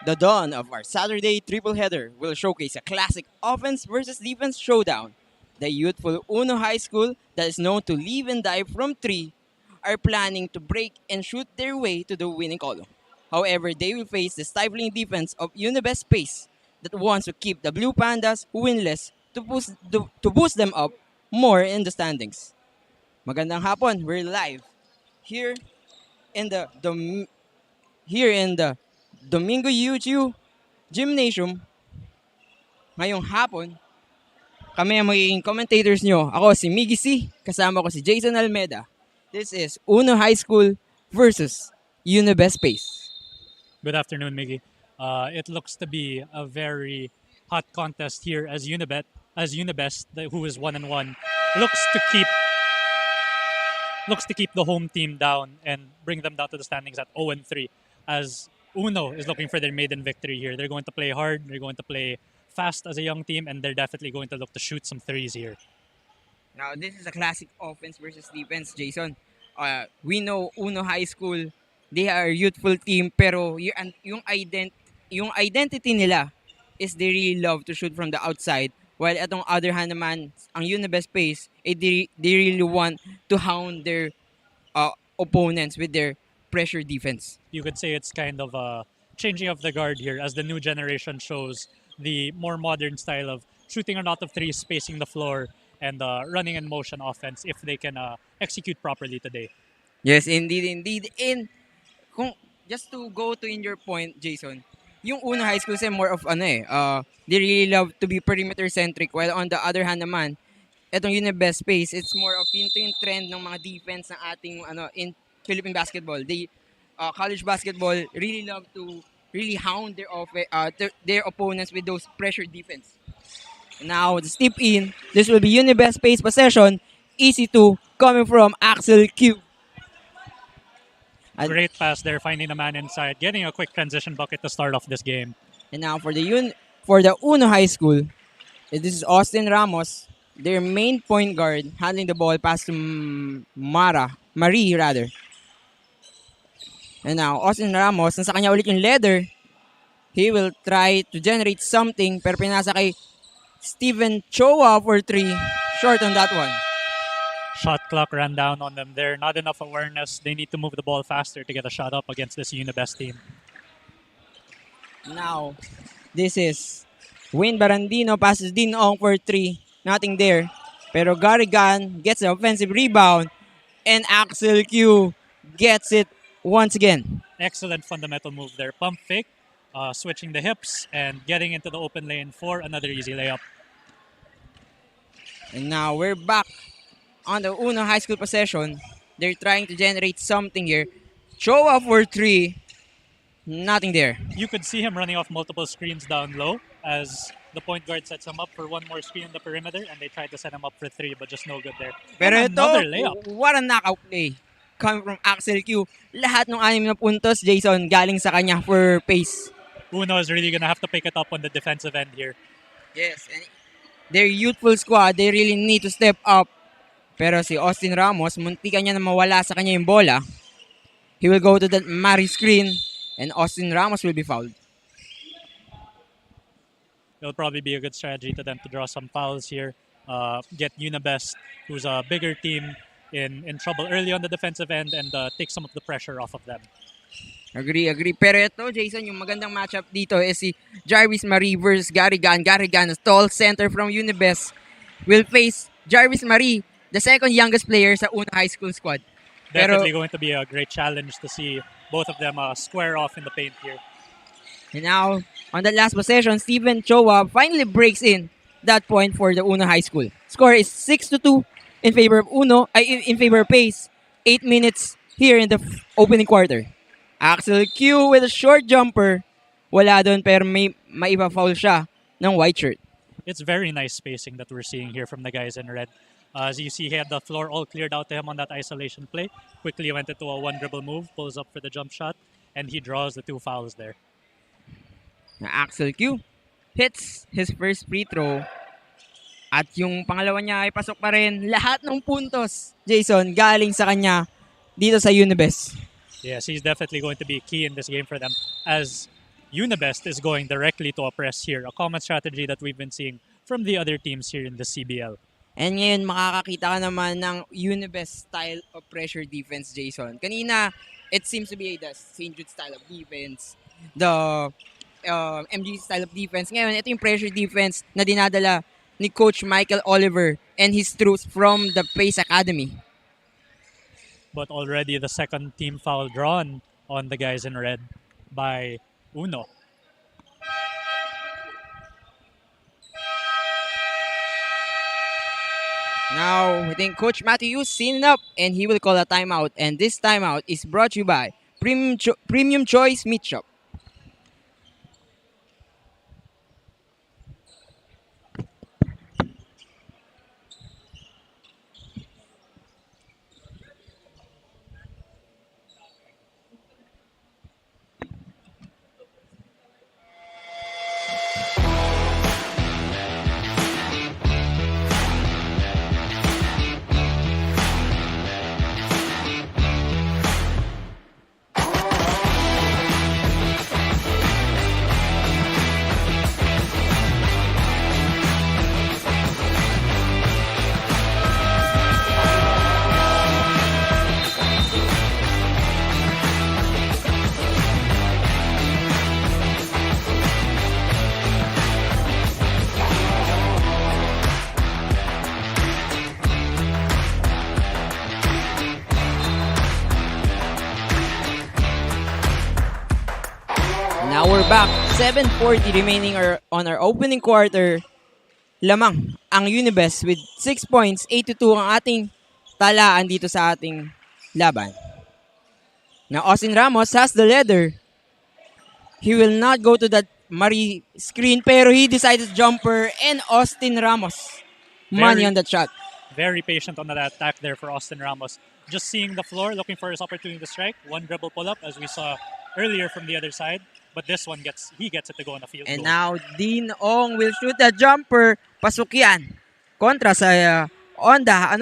The dawn of our Saturday triple header will showcase a classic offense versus defense showdown. The youthful Uno High School, that is known to live and die from three, are planning to break and shoot their way to the winning column. However, they will face the stifling defense of Unibest Pace that wants to keep the Blue Pandas winless to boost them up more in the standings. Magandang hapon, we're live here in the Domingo UHU Gymnasium ngayong hapon. Kami ang magiging commentators nyo. Ako si Miggy C, kasama ko si Jason Almeda. This is Uno High School versus Unibest Pace. Good afternoon, Miggy. It looks to be a very hot contest here as Unibest, who is 1-1, looks to keep the home team down and bring them down to the standings at 0-3. As Uno is looking for their maiden victory here, they're going to play hard. They're going to play fast as a young team, and they're definitely going to look to shoot some threes here. Now, this is a classic offense versus defense, Jason. We know Uno High School, they are a youthful team, pero yung identity nila is they really love to shoot from the outside. While atong other hand naman, ang Unibest Pace, they really want to hound their opponents with their pressure defense. You could say it's kind of a changing of the guard here as the new generation shows the more modern style of shooting a lot of threes, spacing the floor, and running in motion offense if they can execute properly today. Yes, indeed. And just to go to in your point, Jason, yung Uno High School is more of they really love to be perimeter centric, while on the other hand naman, etong Unibest Space, it's more of yung trend ng mga defense ng ating in Philippine basketball. They college basketball really love to really hound their opponents with those pressure defense. Now, the step in, this will be Unibest Pace possession, easy to coming from Axel Q. Great pass there, finding the man inside, getting a quick transition bucket to start off this game. And now for the Uno High School, this is Austin Ramos, their main point guard, handling the ball pass to Marie rather. And now Austin Ramos, nasa kanya ulit yung leather. He will try to generate something, pero pinasa kay Steven Choa for 3. Short on that one. Shot clock ran down on them there. Not enough awareness. They need to move the ball faster to get a shot up against this Unibest team. Now, this is Wayne Barandino passes Dean Ong for 3. Nothing there. Pero Garrigan gets the offensive rebound. And Axel Q gets it once again. Excellent fundamental move there. Pump fake, switching the hips, and getting into the open lane for another easy layup. And now we're back on the Uno High School possession. They're trying to generate something here. Show up for 3. Nothing there. You could see him running off multiple screens down low as the point guard sets him up for one more screen in the perimeter, and they tried to set him up for 3, but just no good there. Pero and another layup. What a knockout play coming from Axel Q. Lahat ng 6 na puntos, Jason, galing sa kanya for pace. Uno is really going to have to pick it up on the defensive end here. Yes, and their youthful squad, they really need to step up. Pero si Austin Ramos, muntikan niya na mawala sa kanya yung bola. He will go to the Mari screen, and Austin Ramos will be fouled. It'll probably be a good strategy to them to draw some fouls here. Get Unibest, who's a bigger team, in trouble early on the defensive end and take some of the pressure off of them. Agree. Pero ito, Jason, yung magandang matchup dito is si Jarvis Marie versus Garrigan. Garrigan, a tall center from Unibest, will face Jarvis Marie, the second youngest player sa Uno High School squad. Definitely going to be a great challenge to see both of them square off in the paint here. And now, on the last possession, Steven Choa finally breaks in that point for the Uno High School. Score is 6-2 in favor of in favor of Pace. 8 minutes here in the opening quarter. Axel Q with a short jumper. Wala doon pero may ipa-foul siya ng white shirt. It's very nice spacing that we're seeing here from the guys in red. As you see, he had the floor all cleared out to him on that isolation play. Quickly went into a one dribble move, pulls up for the jump shot, and he draws the 2 fouls there. Axel Q hits his first free throw. At yung pangalawa niya ay pasok pa rin. Lahat ng puntos, Jason, galing sa kanya dito sa Unibest. Yes, he's definitely going to be key in this game for them. As Unibest is going directly to a press here, a common strategy that we've been seeing from the other teams here in the CBL. And ngayon, makakakita ka naman ng Unibest style of pressure defense, Jason. Kanina, it seems to be the St. Jude style of defense, the MG style of defense. Ngayon, ito yung pressure defense na dinadala ni Coach Michael Oliver and his troops from the Pace Academy. But already the second team foul drawn on the guys in red by Uno. Now, I think Coach Matthew Hughes seen up and he will call a timeout. And this timeout is brought to you by Premium Choice Meatshop. Now we're back. 7:40 remaining on our opening quarter. Lamang ang Unibest with 6 points, 8-2 ang ating talaan dito sa ating laban. Now Austin Ramos has the leather. He will not go to that Marie screen pero he decided jumper and Austin Ramos money on that shot. Very patient on that attack there for Austin Ramos. Just seeing the floor, looking for his opportunity to strike. One dribble pull-up as we saw earlier from the other side. But this one he gets it to go on the field And goal. now Dean Ong will shoot a jumper. Pasok yan. Kontra sa Onda,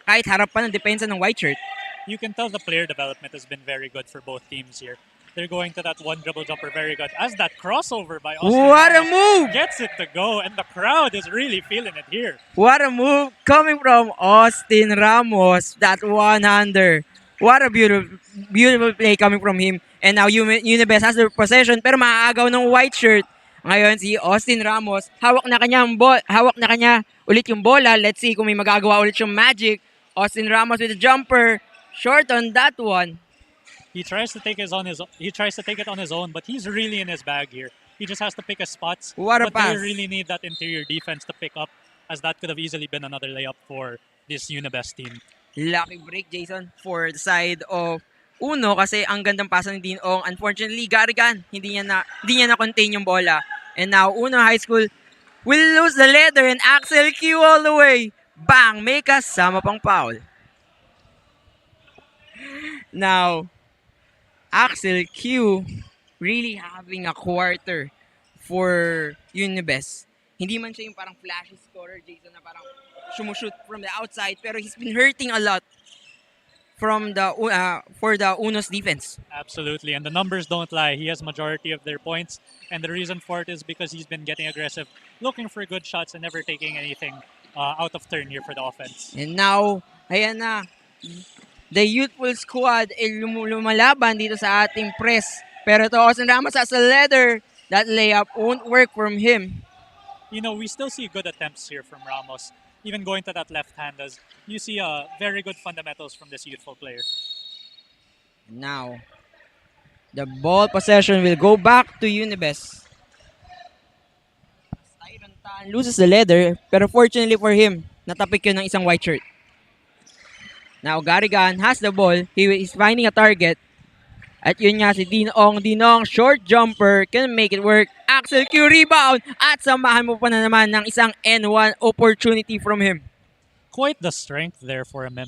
kahit harap pa ng depensa ng white shirt. You can tell the player development has been very good for both teams here. They're going to that one dribble jumper very good. As that crossover by Austin What a Ramos move! gets it to go, and the crowd is really feeling it here. What a move coming from Austin Ramos. That one-hander. What a beautiful play coming from him. And now Unibest has the possession pero maaagaw ng white shirt. Ngayon si Austin Ramos, hawak na kanya ulit yung bola. Let's see kung may magagawa ulit yung magic. Austin Ramos with a jumper. Short on that one. He tries to take it on his own, but he's really in his bag here. He just has to pick his spots. What a but pass. They really need that interior defense to pick up, as that could have easily been another layup for this Unibest team. Lucky break, Jason, for the side of Uno kasi ang gandang pasa ni Dean Ong. Unfortunately, Garrigan, hindi niya na-contain yung bola. And now, Uno High School will lose the leather and Axel Q all the way. Bang! May kasama pang foul. Now, Axel Q really having a quarter for Unibest. Hindi man siya yung parang flashy scorer, Jason, na parang shoot from the outside, pero he's been hurting a lot from for the Uno's defense. Absolutely, and the numbers don't lie. He has majority of their points, and the reason for it is because he's been getting aggressive, looking for good shots and never taking anything out of turn here for the offense. And now, ayan na, the youthful squad lumalaban dito sa ating press. Pero to Austin Ramos has a leather. That layup won't work from him. You know, we still see good attempts here from Ramos. Even going to that left hand, as you see very good fundamentals from this youthful player. Now, the ball possession will go back to Unibest. Tyron Tan loses the leather, pero fortunately for him, natapik yun ng isang white shirt. Now, Garrigan has the ball. He is finding a target. At yun nga si Dean Ong. Dean Ong, short jumper, can make it work. Axel Q rebound. At samahan mo pa na naman ng isang N1 opportunity from him. Quite the strength there for him.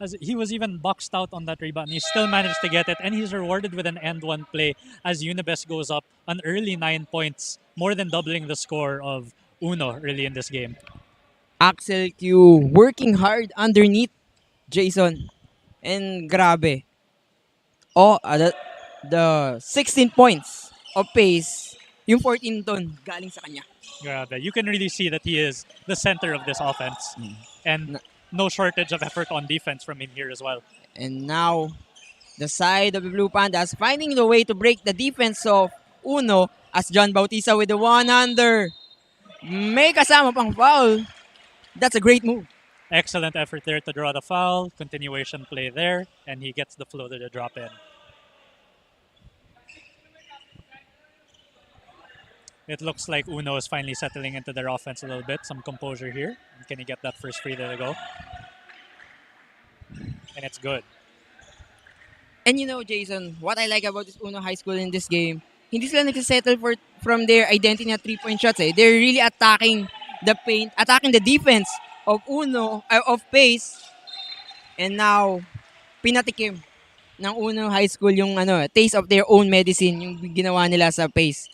As he was even boxed out on that rebound. He still managed to get it, and he's rewarded with an end-one play as Unibest goes up an early 9 points, more than doubling the score of Uno early in this game. Axel Q working hard underneath Jason. And grabe. Oh, the 16 points of Pace, yung 14 ton galing sa kanya. Grabe. You can really see that he is the center of this offense. And Na- no shortage of effort on defense from him here as well. And now, the side of the Blue Pandas finding the way to break the defense of Uno as John Bautista with the one-hander. May kasama pang foul. That's a great move. Excellent effort there to draw the foul. Continuation play there. And he gets the floater to drop in. It looks like Uno is finally settling into their offense a little bit. Some composure here. And can he get that first free there to go? And it's good. And you know, Jason, what I like about this Uno High School in this game, hindi sila nagsisettle from their identity na 3-point shots. They're really attacking the paint, attacking the defense of of Pace. And now, pinatikim ng Uno High School yung taste of their own medicine, yung ginawa nila sa Pace.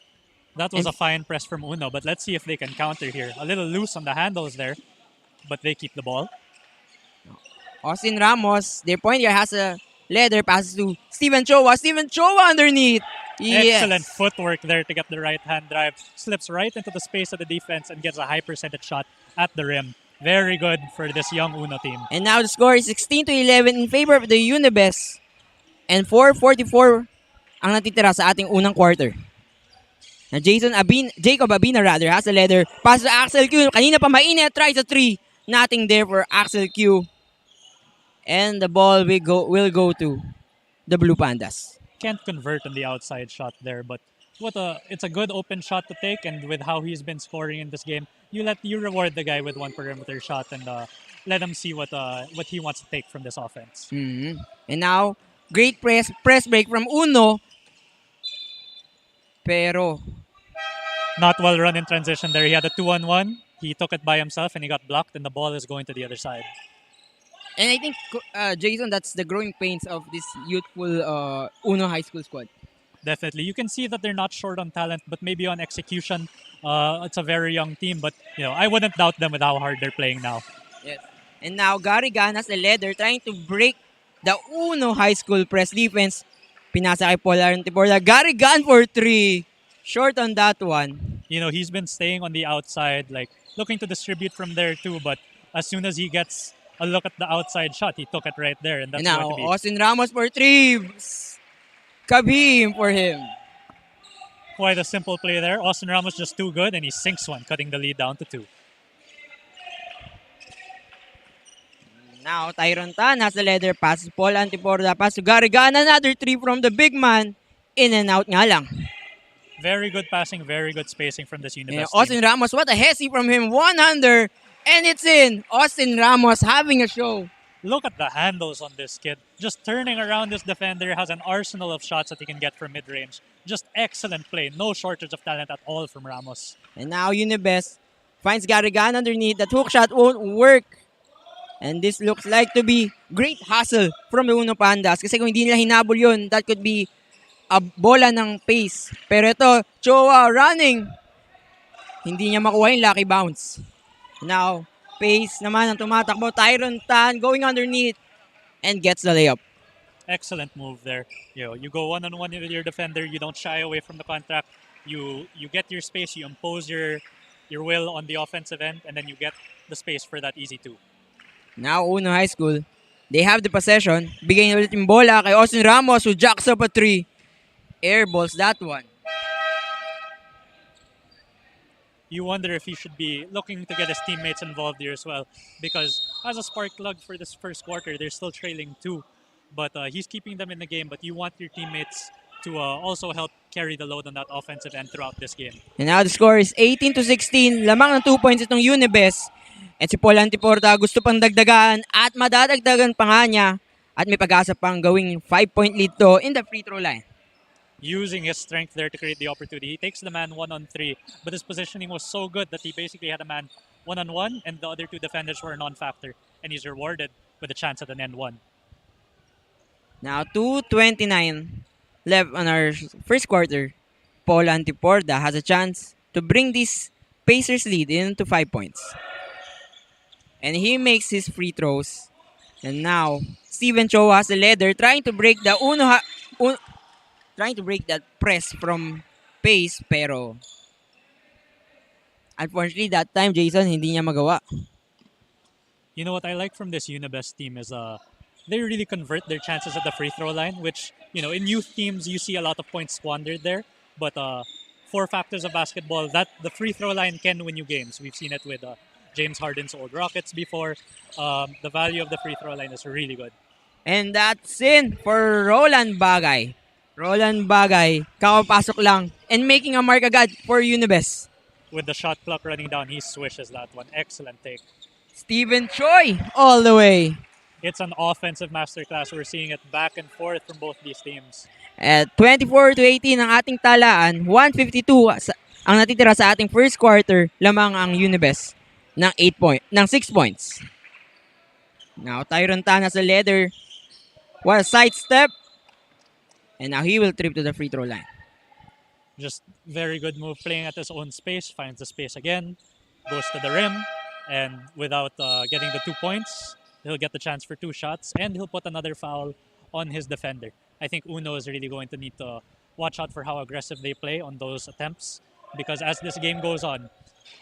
That was a fine press from Uno, but let's see if they can counter here. A little loose on the handles there, but they keep the ball. Austin Ramos, their point guard, has a leather passes to Steven Chowa. Steven Chowa underneath. Yes. Excellent footwork there to get the right hand drive. Slips right into the space of the defense and gets a high percentage shot at the rim. Very good for this young Uno team. And now the score is 16-11 in favor of the Unibest. And 4:44 ang natitira sa ating unang quarter. Na Jacob Abina has a leather. Pass to Axel Q. Kanina pa mainit. Tries a 3. Nothing there for Axel Q. And the ball will go to the Blue Pandas. Can't convert on the outside shot there, but it's a good open shot to take, and with how he's been scoring in this game, you reward the guy with one perimeter shot and let him see what he wants to take from this offense. Mm-hmm. And now, great press break from Uno. Pero not well run in transition there. He had a 2-on-1. He took it by himself and he got blocked, and the ball is going to the other side. And I think, Jason, that's the growing pains of this youthful Uno High School squad. Definitely. You can see that they're not short on talent, but maybe on execution, it's a very young team. But, I wouldn't doubt them with how hard they're playing now. Yes. And now, Garrigan has the leather trying to break the Uno High School press defense. Pinasa kay Polar Antiporda. Garrigan for 3. Short on that one. He's been staying on the outside, like looking to distribute from there too. But as soon as he gets a look at the outside shot, he took it right there. And that's now, going to be Austin Ramos for 3. Kabim for him. Quite a simple play there. Austin Ramos just too good, and he sinks one, cutting the lead down to 2. Now, Tyron Tan has the leather pass. Paul Antiporda pass to Garrigan. Another 3 from the big man. In and out nga lang. Very good passing, very good spacing from this Unibest Austin team. Ramos, what a hesi from him. 1-hander. And it's in. Austin Ramos having a show. Look at the handles on this kid. Just turning around this defender, has an arsenal of shots that he can get from mid-range. Just excellent play. No shortage of talent at all from Ramos. And now Unibest finds Garrigan underneath. That hook shot won't work. And this looks like to be great hustle from the Uno Pandas. Kasi kung hindi nila hinabol yun, that could be a bola ng Pace. Pero ito, Choa running. Hindi niya makuha yung lucky bounce. Now, Pace naman ang tumatakbo. Tyron Tan going underneath and gets the layup. Excellent move there. You go one-on-one with your defender. You don't shy away from the contact. You get your space. You impose your will on the offensive end, and then you get the space for that easy 2. Now, Uno High School, they have the possession. Bigay ulit yung bola kay Austin Ramos who jacks up a 3. Airballs that one. You wonder if he should be looking to get his teammates involved here as well, because as a spark plug for this first quarter, they're still trailing 2, but he's keeping them in the game. But you want your teammates to also help carry the load on that offensive end throughout this game. And now the score is 18-16. Lamang ng 2 points itong Unibest. At si Paul Antiporta gusto pang dagdagan at madadagdagan pa nga niya at may pag-asa pang gawing 5-point lead to in the free throw line. Using his strength there to create the opportunity. He takes the man 1-on-3, but his positioning was so good that he basically had a man 1-on-1 and the other 2 defenders were a non-factor, and he's rewarded with a chance at an end 1. Now 2:29 left on our first quarter. Paul Antiporta has a chance to bring this Pacers lead into 5 points. And he makes his free throws. And now Steven Cho has the leather trying to break the trying to break that press from pace, pero unfortunately that time, Jason, hindi niya magawa. You know what I like from this Unibest team is they really convert their chances at the free throw line, which in youth teams you see a lot of points squandered there. But four factors of basketball that the free throw line can win you games. We've seen it with James Harden's old Rockets before. The value of the free throw line is really good. And that's in for Roland Bagay. Roland Bagay, kakapasok lang and making a mark agad for Unibest. With the shot clock running down, he swishes that one. Excellent take. Stephen Choi all the way. It's an offensive masterclass. We're seeing it back and forth from both these teams. At 24-18 ang ating talaan, 152 ang natitira sa ating first quarter, lamang ang Unibest ng 6 points. Now Tyron Tan has a leather. What a side step. And now he will trip to the free throw line. Just very good move, playing at his own space, finds the space again, goes to the rim, and without getting the 2 points, he'll get the chance for 2 shots, and he'll put another foul on his defender. I think Uno is really going to need to watch out for how aggressive they play on those attempts, because as this game goes on,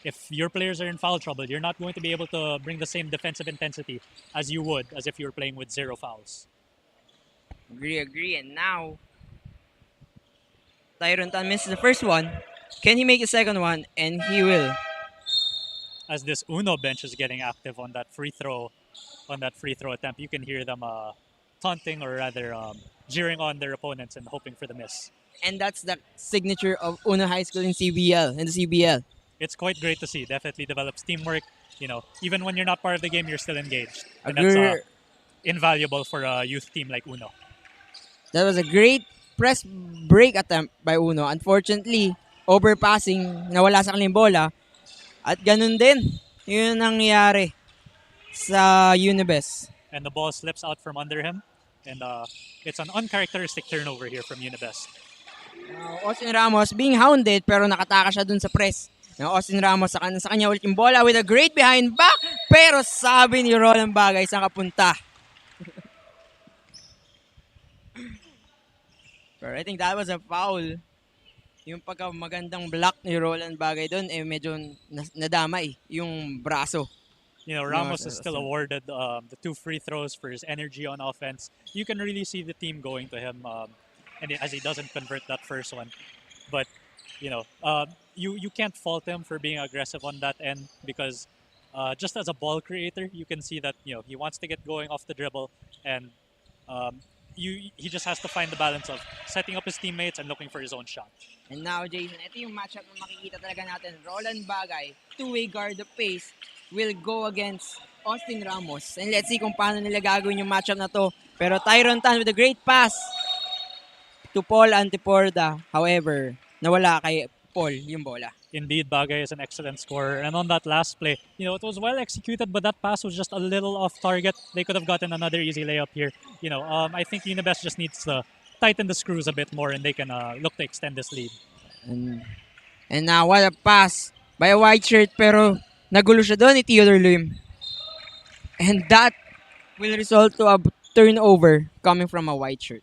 if your players are in foul trouble, you're not going to be able to bring the same defensive intensity as you would as if you were playing with 0 fouls. Agree. And now, Tyron Tan misses the first one. Can he make the second one? And he will. As this Uno bench is getting active on that free throw attempt, you can hear them taunting or rather jeering on their opponents and hoping for the miss. And that's the signature of Uno High School in the CBL. It's quite great to see. Definitely develops teamwork. Even when you're not part of the game, you're still engaged. And that's invaluable for a youth team like Uno. That was a great press break attempt by Uno. Unfortunately, overpassing, nawala sa kanilang bola. At ganun din, yun ang nangyari sa Unibest. And the ball slips out from under him. And it's an uncharacteristic turnover here from Unibest. Austin Ramos being hounded pero nakataka siya dun sa press. Now, Austin Ramos sa kanya ulit yung bola with a great behind back. Pero sabi ni Roland Bagay, saan ka punta? Pero I think that was a foul. Yung pagka magandang block ni Roland Bagay doon, medyo nadamay yung braso. Ramos is still awarded the 2 free throws for his energy on offense. You can really see the team going to him, and as he doesn't convert that first one. But you can't fault him for being aggressive on that end because just as a ball creator, you can see that he wants to get going off the dribble, and he just has to find the balance of setting up his teammates and looking for his own shot. And now, Jason, ito yung matchup na makikita talaga natin. Roland Bagay, two-way guard the pace, will go against Austin Ramos. And let's see kung paano nila gagawin yung matchup na to. Pero Tyron Tan with a great pass to Paul Antiporda. However, nawala kay Paul yung bola. Indeed, Bagay is an excellent scorer. And on that last play, it was well executed, but that pass was just a little off target. They could have gotten another easy layup here. I think Unibest just needs to tighten the screws a bit more and they can look to extend this lead. And now, what a pass by a white shirt, pero nagulo siya doon ni Theodore Lim. And that will result to a turnover coming from a white shirt.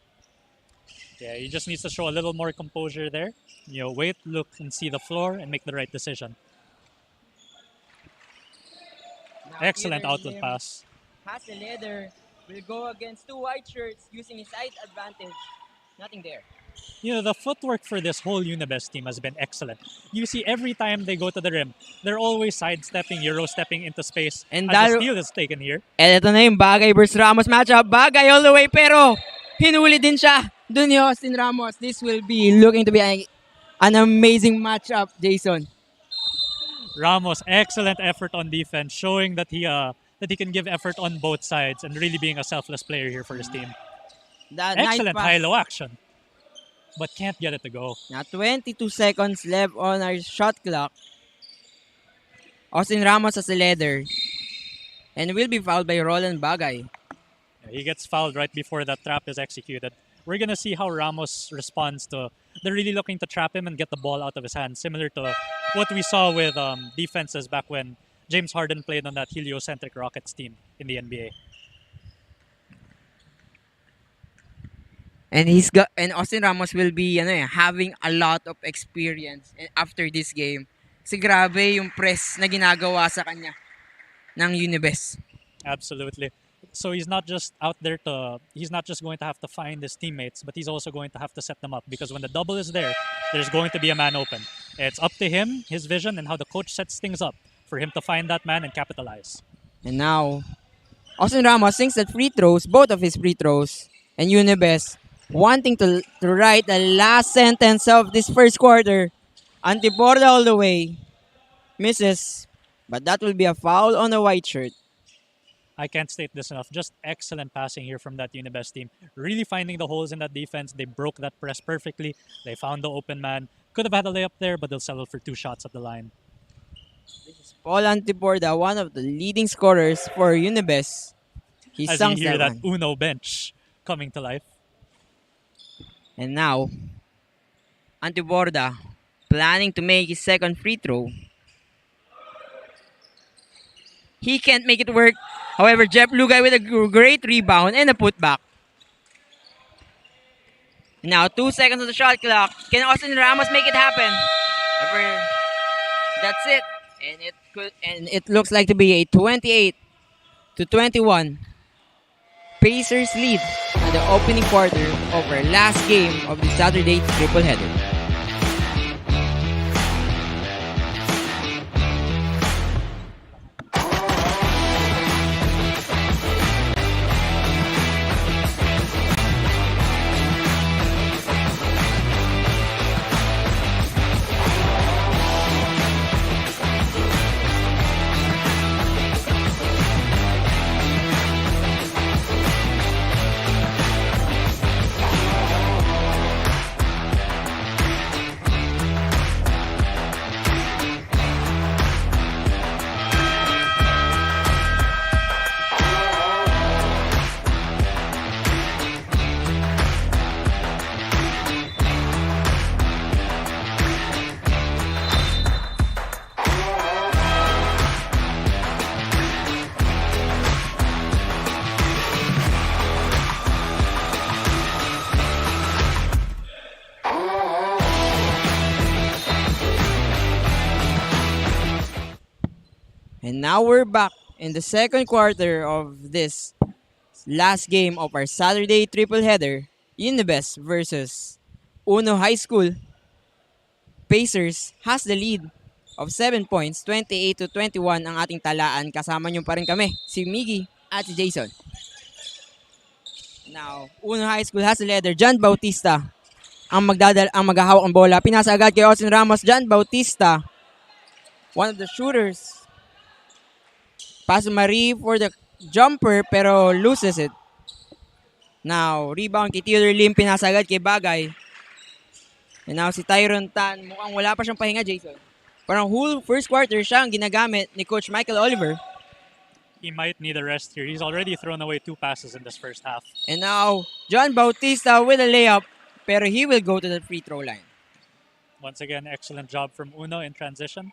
Yeah, he just needs to show a little more composure there. Wait, look, and see the floor and make the right decision. Now, excellent outlet pass. Has the leather, will go against 2 white shirts using his height advantage. Nothing there. The footwork for this whole Unibest team has been excellent. You see, every time they go to the rim, they're always sidestepping, euro-stepping into space. And the steal is taken here. And ito na yung Bagay versus Ramos matchup. Bagay all the way, pero hinuli din siya dun ni Austin Ramos. This will be looking to be an amazing matchup, Jason. Ramos, excellent effort on defense, showing that he can give effort on both sides and really being a selfless player here for his team. Excellent high-low action, but can't get it to go. Now 22 seconds left on our shot clock. Austin Ramos has a leather and will be fouled by Roland Bagay. He gets fouled right before that trap is executed. We're going to see how Ramos responds to... They're really looking to trap him and get the ball out of his hands, similar to what we saw with defenses back when James Harden played on that heliocentric Rockets team in the NBA. And Austin Ramos will be having a lot of experience after this game. Kasi grabe yung press na ginagawa sa kanya ng Unibest. Absolutely. So he's not just out there to, he's not just going to have to find his teammates, but he's also going to have to set them up because when the double is there, there's going to be a man open. It's up to him, his vision, and how the coach sets things up for him to find that man and capitalize. And now, Austin Ramos thinks that free throws, both of his free throws, and Unibest wanting to write the last sentence of this first quarter. Antiborda all the way. Misses. But that will be a foul on the white shirt. I can't state this enough. Just excellent passing here from that Unibest team. Really finding the holes in that defense. They broke that press perfectly. They found the open man. Could have had a layup there, but they'll settle for 2 shots at the line. Paul Antiborda, one of the leading scorers for Unibest. He As sung you hear that one. Uno bench coming to life. And now, Antiborda planning to make his second free throw. He can't make it work. However, Jeff Lugay with a great rebound and a putback. Now, 2 seconds on the shot clock. Can Austin Ramos make it happen? However, that's it. And it looks like to be a 28-21 Pacers lead in the opening quarter of our last game of the Saturday triple header. And now we're back in the second quarter of this last game of our Saturday triple header. Unibest versus Uno High School. Pacers has the lead of 7 points, 28-21 ang ating talaan. Kasama nyo pa rin kami, si Miggy at si Jason. Now, Uno High School has the leader, John Bautista. Ang maghahawak ng bola. Pinasa agad kay Austin Ramos. John Bautista, one of the shooters. Pass Marie for the jumper pero loses it. Now, rebound kay Theodore Lim. Pinasa agad kay Bagay. And now si Tyron Tan. Mukhang wala pa siyang pahinga, Jason. Parang whole first quarter siya ang ginagamit ni Coach Michael Oliver. He might need a rest here. He's already thrown away 2 passes in this first half. And now, John Bautista with a layup. Pero he will go to the free throw line. Once again, excellent job from Uno in transition.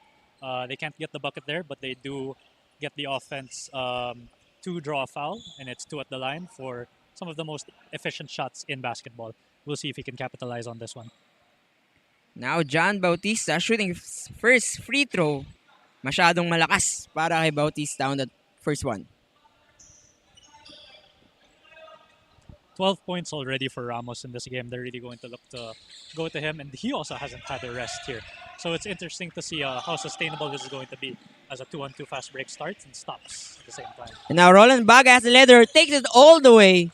They can't get the bucket there, but they do get the offense to draw a foul, and it's 2 at the line for some of the most efficient shots in basketball. We'll see if he can capitalize on this one. Now, John Bautista shooting first free throw. Masyadong malakas para kay Bautista on that first one. 12 points already for Ramos in this game. They're really going to look to go to him, and he also hasn't had a rest here. So it's interesting to see how sustainable this is going to be as a 2-on-2 fast break starts and stops at the same time. And now Roland Bagay has the leader, takes it all the way,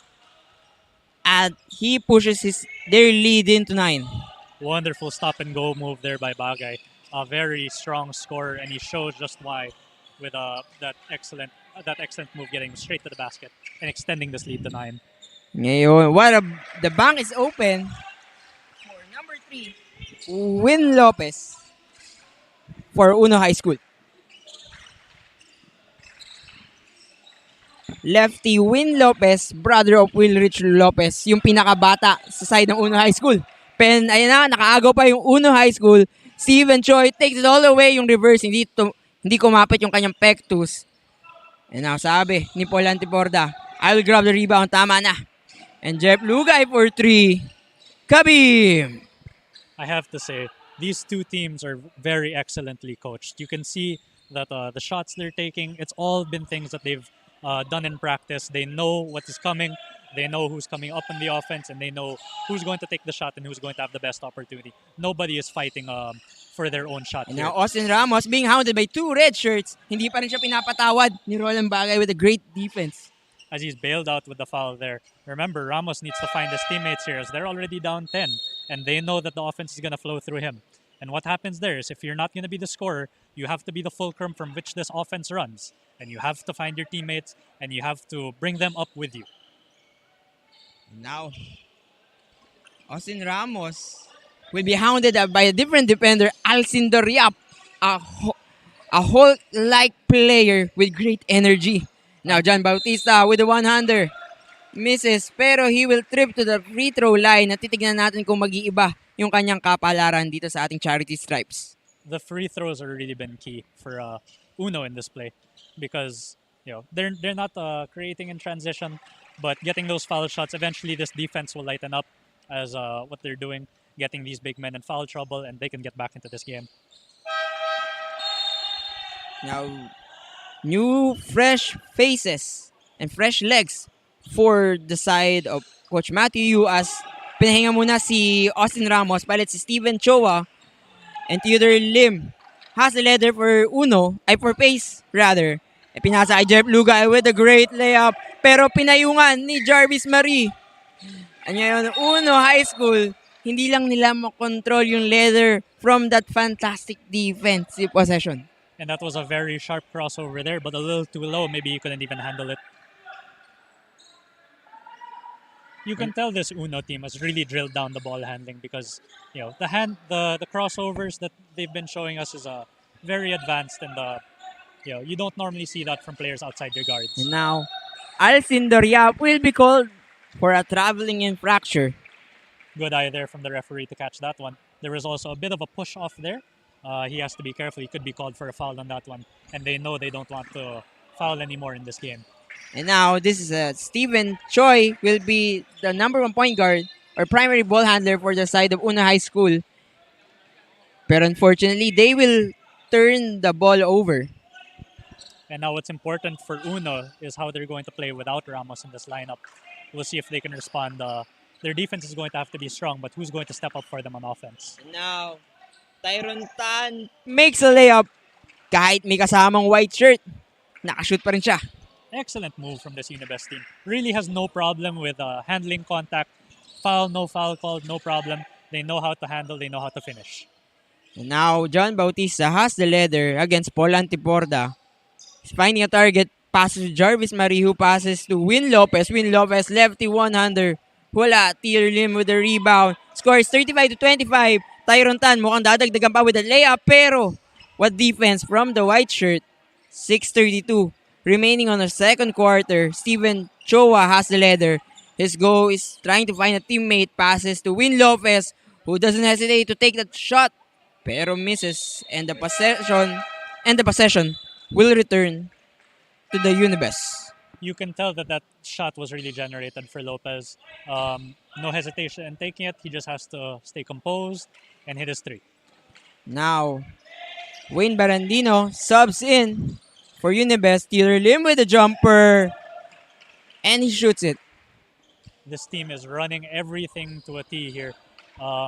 and he pushes their lead into 9. Wonderful stop and go move there by Bagay. A very strong scorer, and he shows just why with that excellent move, getting straight to the basket and extending this lead to 9. Ngayon, the bank is open for number 3, Win Lopez for Uno High School. Lefty Win Lopez, brother of Wilrich Lopez, yung pinakabata sa side ng Uno High School. Ayan na, nakaagaw pa yung Uno High School. Steven Choi takes it all the way, yung reverse, hindi kumapit yung kanyang pectus. And now sabi ni Paul Antiborda, I will grab the rebound, tama na. And Jeff Lugay for 3. Kabim! I have to say, these two teams are very excellently coached. You can see that the shots they're taking, it's all been things that they've done in practice. They know what is coming, they know who's coming up in the offense, and they know who's going to take the shot and who's going to have the best opportunity. Nobody is fighting for their own shot And here. now Austin Ramos being hounded by 2 red shirts. Hindi pa rin siya pinapatawad ni Roland Bagay with a great defense. As he's bailed out with the foul there. Remember, Ramos needs to find his teammates here as they're already down 10, and they know that the offense is going to flow through him. And what happens there is if you're not going to be the scorer, you have to be the fulcrum from which this offense runs. And you have to find your teammates, and you have to bring them up with you. Now, Austin Ramos will be hounded by a different defender, Alcindor Yap, a Hulk-like player with great energy. Now, John Bautista with the one-hander. Misses, pero he will trip to the free throw line at titignan natin kung mag-iiba yung kanyang kapalaran dito sa ating charity stripes. The free throws have really been key for Uno in this play because they're not creating in transition, but getting those foul shots. Eventually, this defense will lighten up as what they're doing, getting these big men in foul trouble, and they can get back into this game. Now, new fresh faces and fresh legs for the side of Coach Matthew Yu as pinahinga muna si Austin Ramos, palit si Steven Choa and Theodore Lim has the leader for for Pace rather. E pinasa kay Jeff Lugay with a great layup pero pinayungan ni Jarvis Marie. And ngayon, High School, hindi lang nila makontrol yung leather from that fantastic defensive possession. And that was a very sharp crossover there, but a little too low. Maybe he couldn't even handle it. You can tell this Uno team has really drilled down the ball handling because the crossovers that they've been showing us is very advanced, and you don't normally see that from players outside your guards. And now, Alcindor Yap will be called for a traveling infraction. Good eye there from the referee to catch that one. There was also a bit of a push off there. He has to be careful. He could be called for a foul on that one. And they know they don't want to foul anymore in this game. And now, this is Stephen Choi will be the number 1 point guard or primary ball handler for the side of Una High School. But unfortunately, they will turn the ball over. And now what's important for Uno is how they're going to play without Ramos in this lineup. We'll see if they can respond. Their defense is going to have to be strong, but who's going to step up for them on offense? And now, Tyron Tan makes a layup. Kahit may kasamang white shirt, nakashoot pa rin siya. Excellent move from this Unibest team. Really has no problem with handling contact. Foul, no foul called, no problem. They know how to handle, they know how to finish. And now, John Bautista has the leather against Paul Antiporda. He's finding a target, passes to Jarvis Marie, who passes to Win Lopez. Win Lopez, lefty one-hander. Wala, Tier Lim with the rebound. Scores 35-25. Tyron Tan mukhang dadagdagan pa with a layup, pero what defense from the white shirt. 6:32 remaining on the second quarter. Steven Choa has the leather. His goal is trying to find a teammate. Passes to Win Lopez, who doesn't hesitate to take that shot, pero misses, and the possession will return to the Unibest. You can tell that shot was really generated for Lopez. No hesitation in taking it. He just has to stay composed and hit his three. Now, Wayne Barandino subs in for Unibest. Taylor Lim with a jumper, and he shoots it. This team is running everything to a T here.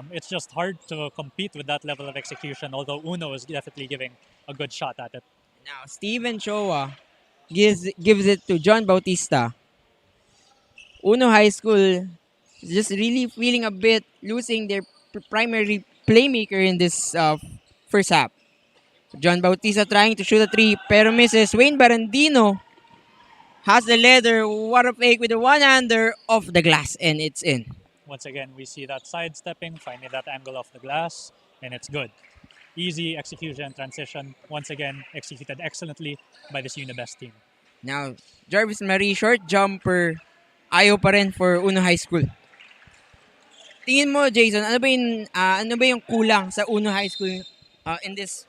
It's just hard to compete with that level of execution, although Uno is definitely giving a good shot at it. Now, Steven Choa gives it to John Bautista. Uno High School is just really feeling a bit losing their primary playmaker in this first half. John Bautista trying to shoot a three, pero misses. Wayne Barandino has the leather. What a fake with the one-hander off the glass, and it's in. Once again, we see that sidestepping, finding that angle off the glass, and it's good. Easy execution, transition. Once again, executed excellently by this Unibest team. Now, Jarvis Marie, short jumper. Ayaw pa rin for Uno High School. Tingin mo, Jason, ano ba yung kulang sa Uno High School in this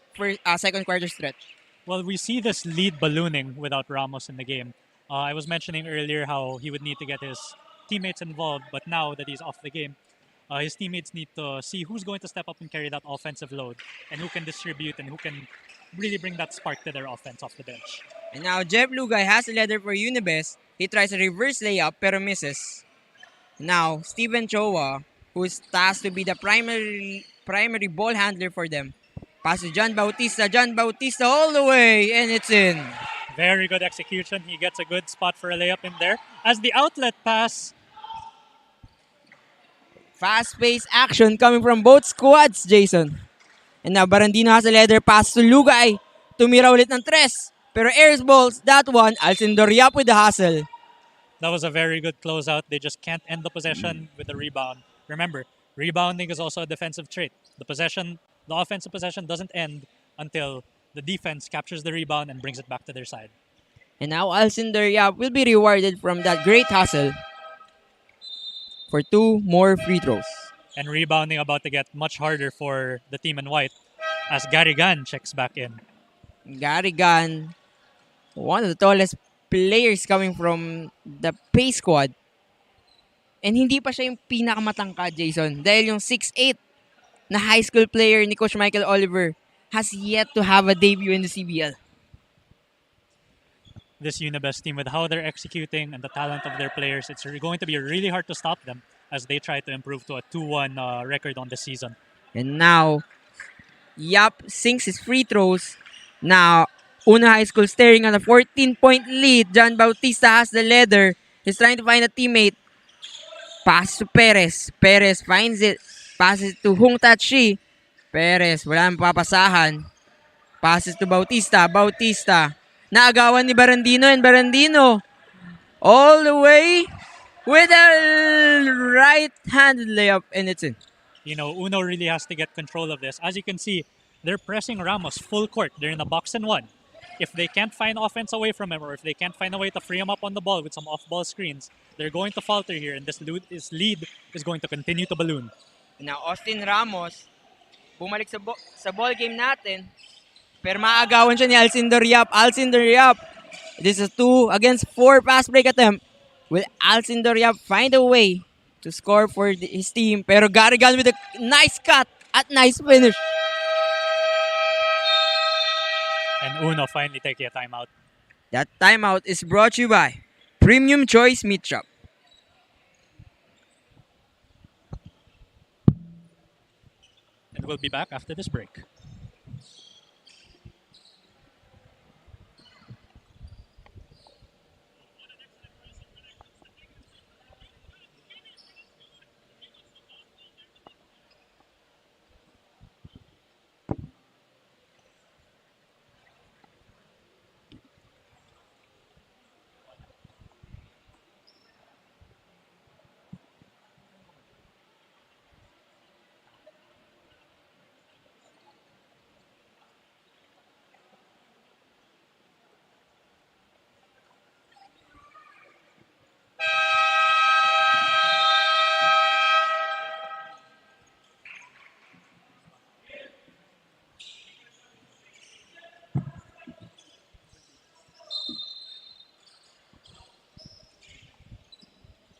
second quarter stretch? Well, we see this lead ballooning without Ramos in the game. I was mentioning earlier how he would need to get his teammates involved, but now that he's off the game, his teammates need to see who's going to step up and carry that offensive load and who can distribute and who can really bring that spark to their offense off the bench. And now Jeff Lugay has a leather for Unibest. He tries a reverse layup pero misses. Now, Steven Chowa, who's tasked to be the primary ball handler for them. Pass to John Bautista. John Bautista all the way, and it's in. Very good execution. He gets a good spot for a layup in there. As the outlet pass, Fast-paced action coming from both squads, Jason. And now Barandino has a leather pass to Lugay. Tumira ulit ng tres. Pero airs balls, that one, Alcindor Yap with the hustle. that was a very good closeout. They just can't end the possession with a rebound. Remember, rebounding is also a defensive trait. The offensive possession doesn't end until the defense captures the rebound and brings it back to their side. And now Alcindor Yap will be rewarded from that great hustle for 2 more free throws. And rebounding about to get much harder for the team in white as Garrigan checks back in. Garrigan, one of the tallest players coming from the Pace squad. And hindi pa siya yung pinakamatangkad, Jason. Dahil yung 6'8" na high school player ni Coach Michael Oliver has yet to have a debut in the CBL. This Unibest team, with how they're executing and the talent of their players, it's going to be really hard to stop them as they try to improve to a 2-1 record on the season. And now, Yap sinks his free throws. Now, Una High School staring on a 14-point lead. John Bautista has the leather. He's trying to find a teammate. Pass to Perez. Perez finds it. Passes to Hung Tachi. Perez, wala nang papasahan. Passes to Bautista. Bautista. Naagawan ni Barandino, and Barandino all the way with a right-handed layup, and it's in. Uno really has to get control of this. As you can see, they're pressing Ramos full court. They're in a box and one. If they can't find offense away from him, or if they can't find a way to free him up on the ball with some off-ball screens, they're going to falter here, and this lead is going to continue to balloon. Now, Austin Ramos, bumalik sa ball game natin, pero maagawan siya ni Alcindor Yap. Alcindor Yap, this is a 2 against 4 pass break attempt. Will Alcindor Yap find a way to score for his team? Pero Garrigan with a nice cut at nice finish. And Uno finally taking a timeout. That timeout is brought to you by Premium Choice Meatshop. And we'll be back after this break.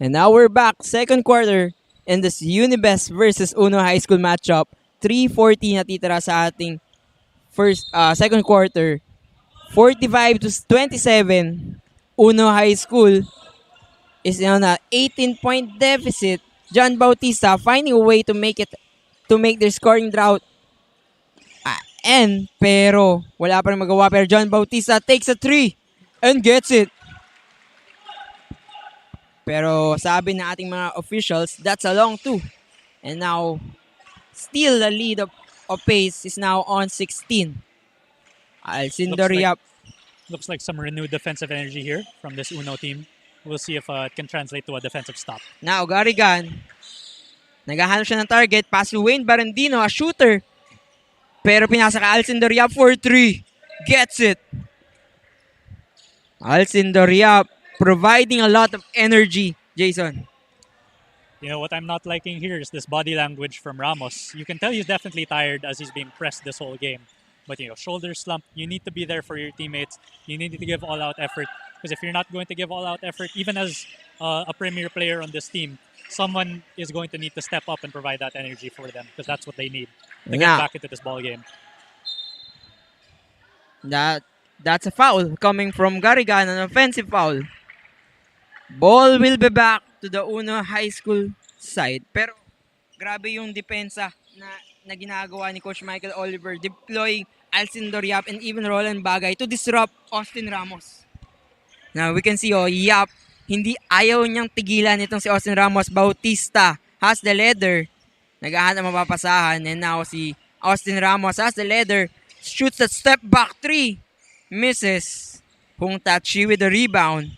And now we're back, second quarter, in this Unibest versus Uno High School matchup. 3:40 natitira sa ating second quarter. 45-27. Uno High School is on a 18-point deficit. John Bautista finding a way to make their scoring drought end, pero wala pa rin magawa. Pero John Bautista takes a 3 and gets it. Pero sabi ng ating mga officials, that's a long 2. And now, still the lead of Pace is now on 16. Alcindor Yap. Looks like some renewed defensive energy here from this Uno team. We'll see if it can translate to a defensive stop. Now, Garrigan. Naghahanap siya ng target. Pass to Wayne Barandino, a shooter. Pero pinasa ka Alcindor Yap for 3. Gets it. Alcindor Yap providing a lot of energy, Jason. What I'm not liking here is this body language from Ramos. You can tell he's definitely tired as he's being pressed this whole game. But shoulder slump, you need to be there for your teammates. You need to give all-out effort. Because if you're not going to give all out effort, even as a premier player on this team, someone is going to need to step up and provide that energy for them because that's what they need to get Now, back into this ball game. that's a foul coming from Garigan, an offensive foul. Ball will be back to the Uno High School side. Pero grabe yung depensa na ginagawa ni Coach Michael Oliver, deploying Alcindor Yap and even Roland Bagay to disrupt Austin Ramos. Now we can see, Yap, hindi ayaw niyang tigilan itong si Austin Ramos. Bautista has the leather. Naghahanap mapapasahan. And now si Austin Ramos has the leather. Shoots that step back three. Misses. Hung Tachi with the rebound.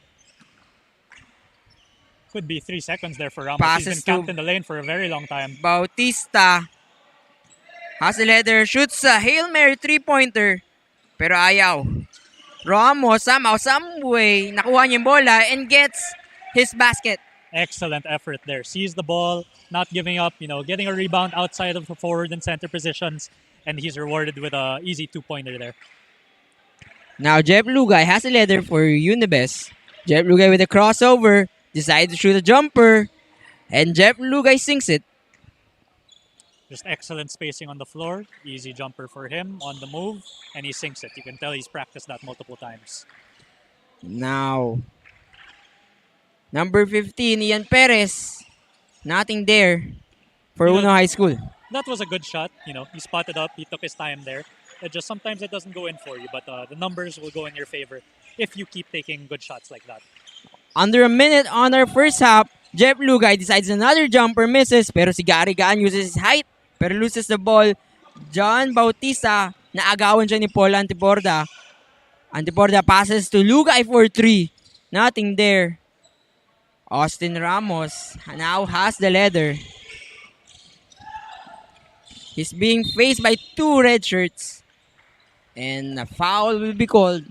Could be 3 seconds there for Ramos. Passes He's been camped in the lane for a very long time. Bautista has the leather. Shoots a Hail Mary 3-pointer. Pero ayaw. Ramos somehow, some way, nakuha niya yung bola and gets his basket. Excellent effort there. Sees the ball, not giving up, getting a rebound outside of the forward and center positions, and he's rewarded with an easy 2-pointer there. Now Jeff Lugay has a leather for Unibest. Jeff Lugay with a crossover, decides to shoot a jumper, and Jeff Lugay sinks it. Just excellent spacing on the floor. Easy jumper for him on the move, and he sinks it. You can tell he's practiced that multiple times. Now, number 15, Ian Perez. Nothing there for Uno High School. That was a good shot. He spotted up. He took his time there. Sometimes it doesn't go in for you, but the numbers will go in your favor if you keep taking good shots like that. Under a minute on our first half, Jeff Lugay decides another jumper, misses, pero si Gary Gaan uses his height, pero loses the ball. John Bautista, naagawan siya ni Paul Antiporda. Antiporda passes to Lugay for 3. Nothing there. Austin Ramos now has the leather. He's being faced by 2 red shirts. And a foul will be called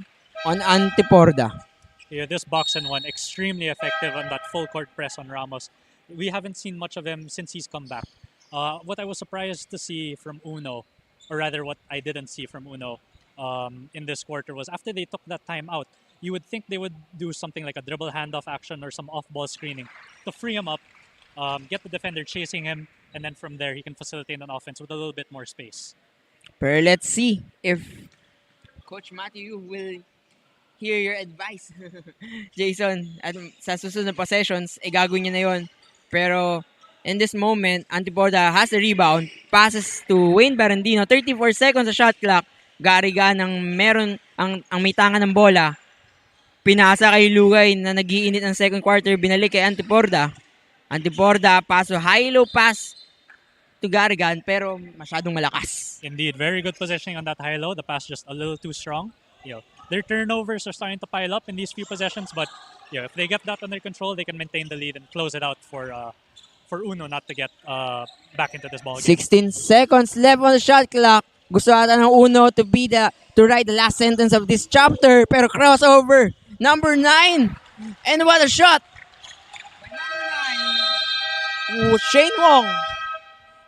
on Antiporda. Yeah, this box and one extremely effective on that full court press on Ramos. We haven't seen much of him since he's come back. What I was surprised to see from Uno, or rather what I didn't see from Uno in this quarter, was after they took that time out, you would think they would do something like a dribble handoff action or some off-ball screening to free him up, get the defender chasing him, and then from there he can facilitate an offense with a little bit more space. Pero let's see if Coach Matthew will hear your advice. Jason, at sa susunod na possessions, gagawin niya na yun. Pero in this moment, Antiporda has the rebound, passes to Wayne Barandino, 34 seconds sa shot clock. Garigan ang may tangan ng bola. Pinasa kay Lugay na nag-iinit ng second quarter, binalik kay Antiporda. Antiporda, paso, high-low pass to Garigan, pero masyadong malakas. Indeed, very good positioning on that high-low. The pass just a little too strong. Their turnovers are starting to pile up in these few possessions, but if they get that under control, they can maintain the lead and close it out for Uno not to get back into this ball game. 16 seconds left on the shot clock. Gusto ata ng Uno to write the last sentence of this chapter, pero crossover, number 9, and what a shot! Shane Wong.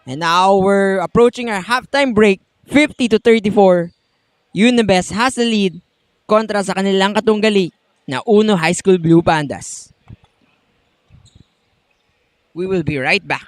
And now we're approaching our halftime break, 50-34. Unibest has the lead kontra sa kanilang katunggali na Uno High School Blue Pandas. We will be right back.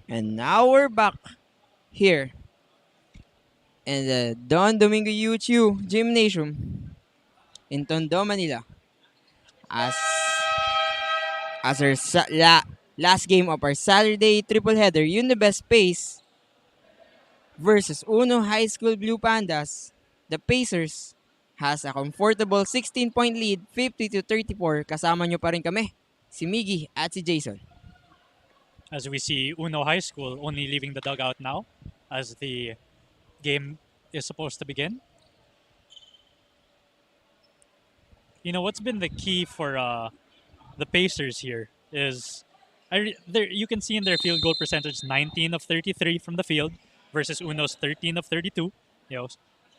And now we're back here in the Don Domingo UHU Gymnasium in Tondo, Manila. As our last game of our Saturday triple header, Unibest Pace versus Uno High School Blue Pandas. The Pacers has a comfortable 16-point lead, 50-34. Kasama nyo pa rin kami, si Miggy at si Jason. As we see Uno High School only leaving the dugout now as the game is supposed to begin. You know, what's been the key for the Pacers here is you can see in their field goal percentage 19 of 33 from the field versus Uno's 13 of 32. You know,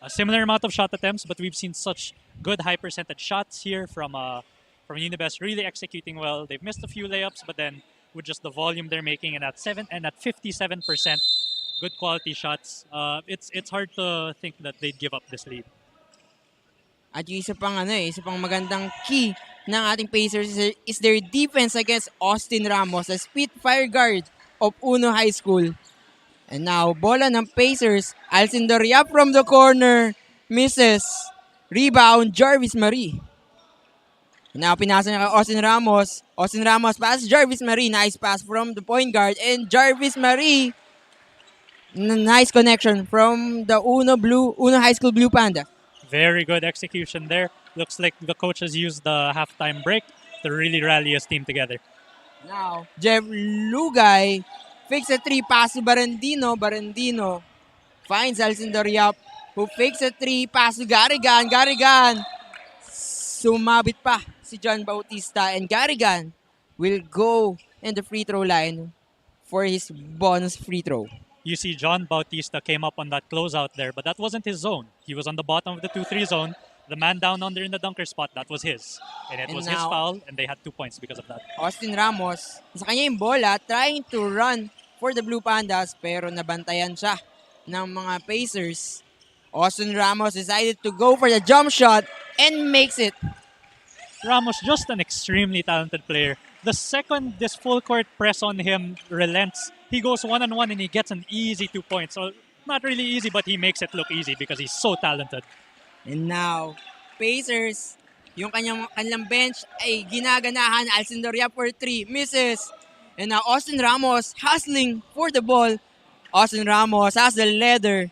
a similar amount of shot attempts, but we've seen such good high percentage shots here from Unibest, really executing well. They've missed a few layups, but then with just the volume they're making and at 57% good quality shots, it's hard to think that they'd give up this lead. At yung isa pang magandang key ng ating Pacers is their defense against Austin Ramos, a Spitfire guard of Uno High School. And now, bola ng Pacers, Alcindoria from the corner, misses. Rebound, Jarvis Marie. And now, pinasa niya kay Austin Ramos. Austin Ramos pass, Jarvis Marie. Nice pass from the point guard. And Jarvis Marie, nice connection from the Uno High School Blue Panda. Very good execution there. Looks like the coaches used the halftime break to really rally his team together. Now, Jeff Lugay fakes a three, pass to Barandino. Barandino finds Alcindoriap, who fakes a three, pass to Garrigan. Garrigan, sumabit pa si John Bautista. And Garrigan will go in the free throw line for his bonus free throw. You see John Bautista came up on that closeout there, but that wasn't his zone. He was on the bottom of the 2-3 zone. The man down under in the dunker spot, that was his. And it was his foul, and they had 2 points because of that. Austin Ramos, sa kanya yung bola, trying to run for the Blue Pandas, pero nabantayan siya ng mga Pacers. Austin Ramos decided to go for the jump shot and makes it. Ramos, just an extremely talented player. The second this full court press on him relents, he goes one-on-one and he gets an easy 2 points. So not really easy, but he makes it look easy because he's so talented. And now, Pacers, yung kanilang bench ay ginaganahan. Alcindoria for 3, misses. And now Austin Ramos hustling for the ball. Austin Ramos has the leather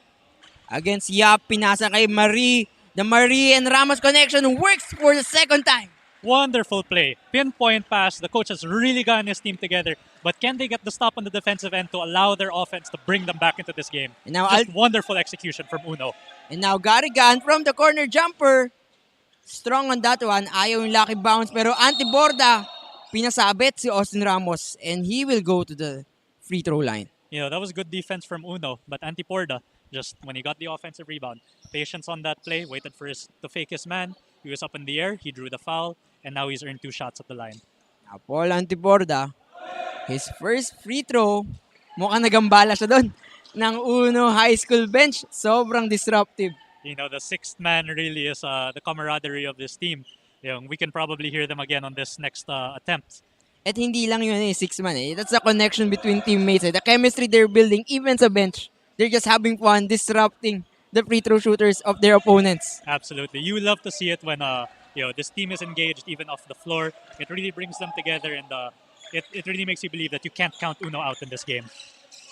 against Yap. Pinasa kay Marie. The Marie and Ramos connection works for the second time. Wonderful play. Pinpoint pass. The coach has really gotten his team together. But can they get the stop on the defensive end to allow their offense to bring them back into this game? And now just wonderful execution from Uno. And now Garrigan from the corner jumper. Strong on that one. Ayaw yung lucky bounce. Pero anti-borda, pinasabit si Austin Ramos. And he will go to the free throw line. You know, that was good defense from Uno. But Antiporda, just when he got the offensive rebound, patience on that play, waited for to fake his man. He was up in the air, he drew the foul, and now he's earned 2 shots at the line. Now, Paul Antiporda, his first free throw, mukhang nagambala siya doon ng Uno High School bench. Sobrang disruptive. You know, the sixth man really is the camaraderie of this team. You know, we can probably hear them again on this next attempt. At hindi lang yun 6 man That's the connection between teammates. The chemistry they're building, even sa bench. They're just having fun, disrupting the free throw shooters of their opponents. Absolutely. You love to see it when this team is engaged even off the floor. It really brings them together, and it really makes you believe that you can't count Uno out in this game.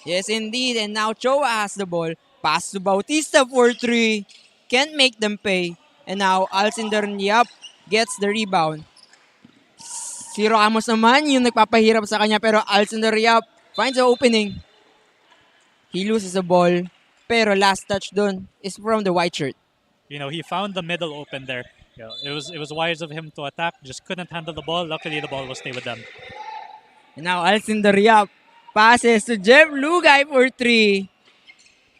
Yes, indeed. And now Choa has the ball. Pass to Bautista for 3. Can't make them pay. And now Alcinder Yap gets the rebound. Si Ramos naman yung nagpapahirap sa kanya, pero Alcinder Yap finds the opening. He loses the ball, pero last touch dun is from the white shirt. You know, he found the middle open there. You know, it was wise of him to attack. Just couldn't handle the ball. Luckily, the ball will stay with them. And now Alcinder Yap passes to Jeff Lugay for 3.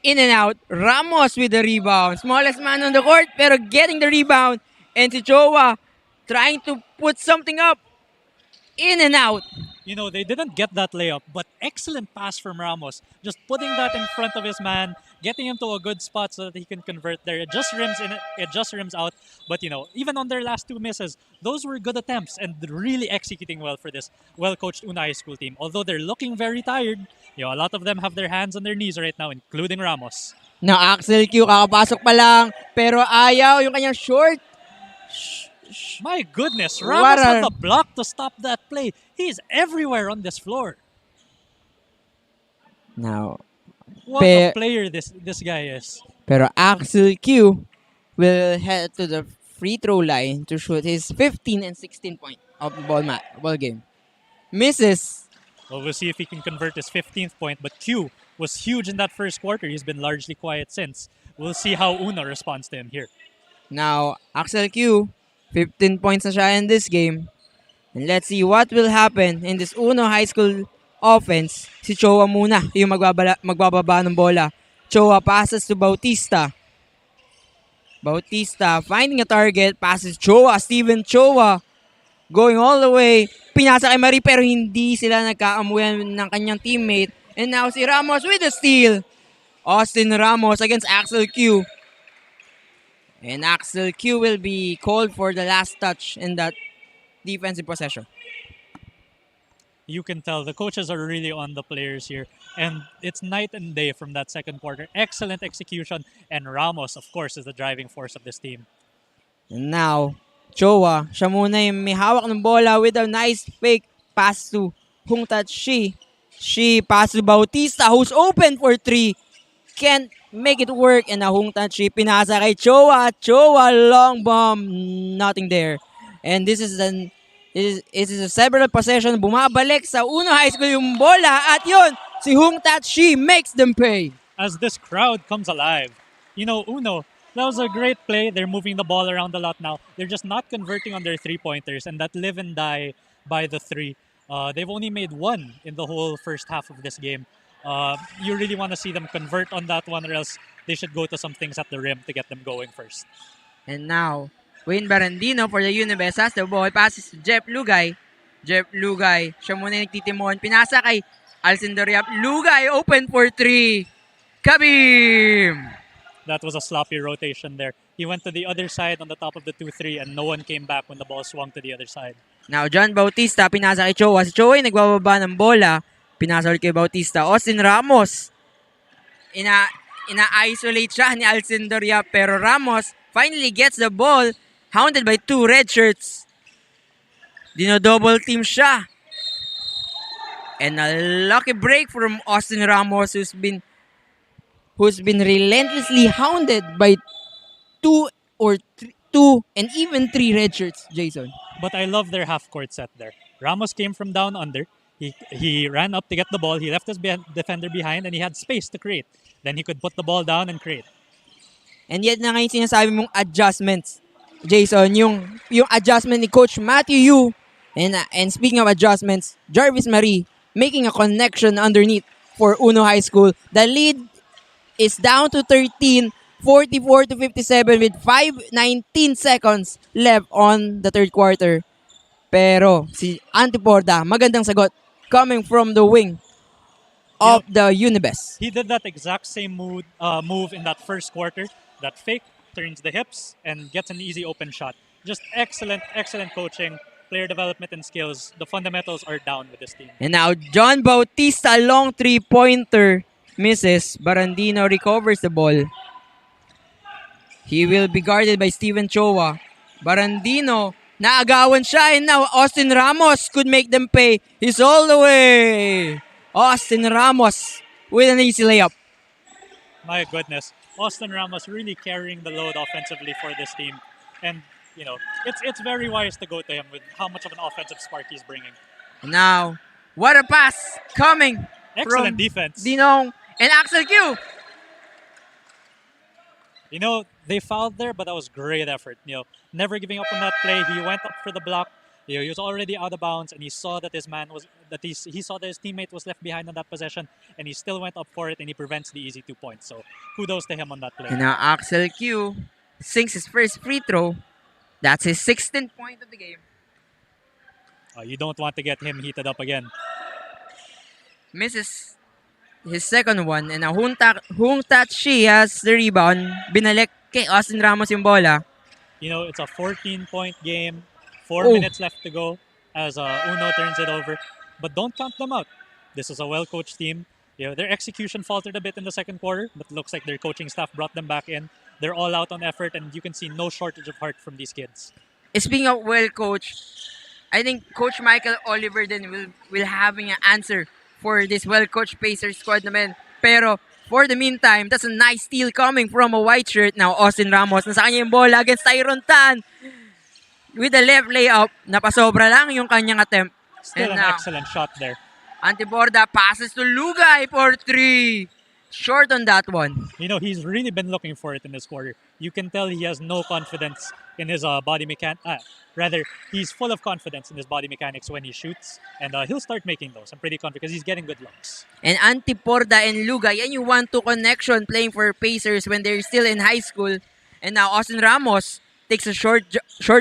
In and out. Ramos with the rebound. Smallest man on the court, pero getting the rebound. And si Choa trying to put something up. In and out. They didn't get that layup, but excellent pass from Ramos. Just putting that in front of his man, getting him to a good spot so that he can convert there. It just rims in. It just rims out. But even on their last two misses, those were good attempts and really executing well for this well-coached Una High School team. Although they're looking very tired, a lot of them have their hands on their knees right now, including Ramos. Na Axel Q, kakapasok pa lang, pero ayaw yung kanyang short. My goodness, What Ramos had a- the block to stop that play. He's everywhere on this floor. Now, What a player this guy is. pero Axel Q will head to the free throw line to shoot his 15 and 16 point of the ball game. Misses. Well, we'll see if he can convert his 15th point, but Q was huge in that first quarter. He's been largely quiet since. We'll see how Una responds to him here. Now, Axel Q, 15 points na siya in this game. And let's see what will happen in this Uno High School offense. Si Chowa muna yung magbababa ng bola. Chowa passes to Bautista. Bautista finding a target. Passes Chowa. Steven Chowa going all the way. Pinasa kay Marie pero hindi sila nagkaamuyan ng kanyang teammate. And now si Ramos with a steal. Austin Ramos against Axel Q. And Axel Q will be called for the last touch in that defensive possession. You can tell the coaches are really on the players here. And it's night and day from that second quarter. Excellent execution. And Ramos, of course, is the driving force of this team. And now, Chowa, siya muna yung may hawak ng bola with a nice fake pass to Hungtat Shi. Shi pass to Bautista who's open for three. Can't make it work. And now Hungtat Shi pinasa kay Chowa. Chowa long bomb. Nothing there. And this is a several possession. Bumabalik sa Uno High School yung bola. At yun, si Hungtat Shi makes them pay. As this crowd comes alive. Uno, that was a great play. They're moving the ball around a lot now. They're just not converting on their three-pointers, and that live and die by the three. They've only made one in the whole first half of this game. You really want to see them convert on that one, or else they should go to some things at the rim to get them going first. And now, Wayne Barandino for the Unibest has the ball. Passes to Jeff Lugay. Jeff Lugay, siya muna yung nagtitimon. Pinasa kay Alcindor Yap. Lugay open for three. Kabim! That was a sloppy rotation there. He went to the other side on the top of the 2-3 and no one came back when the ball swung to the other side. Now, John Bautista, pinasa kay Chowa. Si Chowa yung nagbababa ng bola. Pinasa ulit kay Bautista. Austin Ramos, ina-isolate siya ni Alcindor Yap. Pero Ramos finally gets the ball. Hounded by two red shirts. Dino-double team siya. And a lucky break from Austin Ramos who's been relentlessly hounded by two and even three red shirts, Jason. But I love their half-court set there. Ramos came from down under. He ran up to get the ball. He left his defender behind and he had space to create. Then he could put the ball down and create. And yet na ngayon sinasabi mong adjustments, Jason, yung adjustment ni Coach Matthew Yu. And speaking of adjustments, Jarvis Marie making a connection underneath for Uno High School. The lead is down to 13, 44-57 with 5:19 seconds left on the third quarter. Pero si Antiporda, magandang sagot coming from the wing of the Unibest. He did that exact same move in that first quarter. That fake, turns the hips, and gets an easy open shot. Just excellent coaching, player development, and skills. The fundamentals are down with this team. And now, John Bautista, long three-pointer, misses. Barandino recovers the ball. He will be guarded by Steven Chowa. Barandino, naagawan siya, and now Austin Ramos could make them pay. He's all the way. Austin Ramos with an easy layup. My goodness. Austin Ramos really carrying the load offensively for this team. And, it's very wise to go to him with how much of an offensive spark he's bringing. Now, what a pass coming Excellent from defense. Dinong and Axel Q. They fouled there, but that was great effort. Never giving up on that play. He went up for the block. He was already out of bounds, and he saw that his teammate was left behind on that possession, and he still went up for it, and he prevents the easy 2 points. So kudos to him on that play. And now Axel Q sinks his first free throw. That's his 16th point of the game. You don't want to get him heated up again. Misses his second one, and now Hung Tachi has the rebound. Binalik kay Austin Ramos yung bola. It's a 14-point game, 4 Oh, minutes left to go as Uno turns it over. But don't count them out. This is a well-coached team. Their execution faltered a bit in the second quarter, but looks like their coaching staff brought them back in. They're all out on effort, and you can see no shortage of heart from these kids. speaking of well coached, I think Coach Michael Oliver then will having an answer for this well coached Pacers squad naman. Pero for the meantime, that's a nice steal coming from a white shirt. Now Austin Ramos, nasa kanya yung bola against Tyron Tan with the left layup. Napasobra lang yung kanyang attempt. Still an excellent shot there. Antiborda passes to Lugay for 3. Short on that one. He's really been looking for it in this quarter. You can tell he has no confidence in his body mechanics. Rather, he's full of confidence in his body mechanics when he shoots, and he'll start making those. I'm pretty confident because he's getting good looks. And Antiporda and Lugay, yan yung 1-2 connection playing for Pacers when they're still in high school. And now Austin Ramos takes a short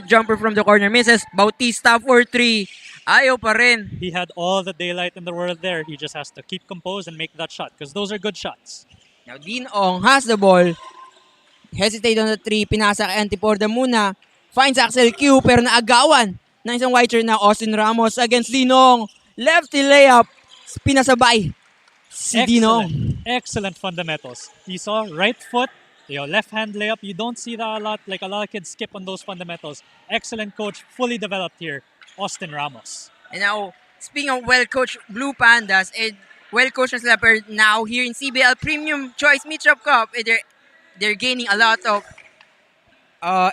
jumper from the corner, misses. Bautista for 3. Ayaw pa rin. He had all the daylight in the world there. He just has to keep composed and make that shot because those are good shots. Now Dean Ong has the ball. Hesitate on the 3. Pinasa kay Antiporda muna. Finds Axel Q pero naagawan ng isang white shirt na Austin Ramos against Dean Ong. Lefty layup. Pinasabay si Dean Ong. Excellent fundamentals. You saw right foot, left hand layup. You don't see that a lot. Like a lot of kids skip on those fundamentals. Excellent coach, fully developed here. Austin Ramos. And now, speaking of well-coached Blue Pandas, well-coached na sila pero now here in CBL Premium Choice Meatshop Cup, they're gaining a lot of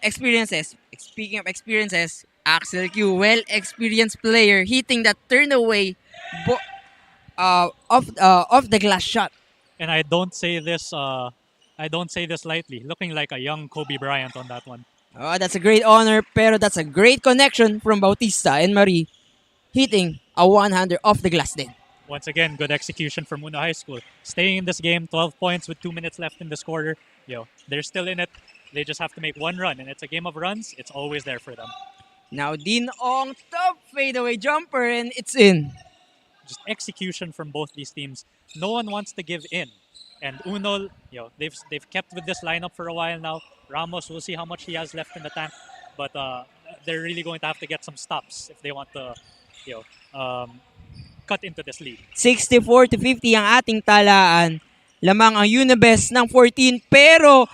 experiences. Speaking of experiences, Axel Q, well-experienced player, hitting that turn away off the glass shot. And I don't say this lightly. Looking like a young Kobe Bryant on that one. Oh, that's a great honor, pero that's a great connection from Bautista and Marie, hitting a one-hander off the glass din. Once again, good execution from Uno High School. Staying in this game, 12 points with 2 minutes left in this quarter. They're still in it. They just have to make one run, and it's a game of runs. It's always there for them. Now, Dean Ong, top fadeaway jumper, and it's in. Just execution from both these teams. No one wants to give in. And Uno, they've kept with this lineup for a while now. Ramos, we'll see how much he has left in the tank. But they're really going to have to get some stops if they want to, cut into this lead. 64-50 ang ating talaan. Lamang ang Unibest ng 14. Pero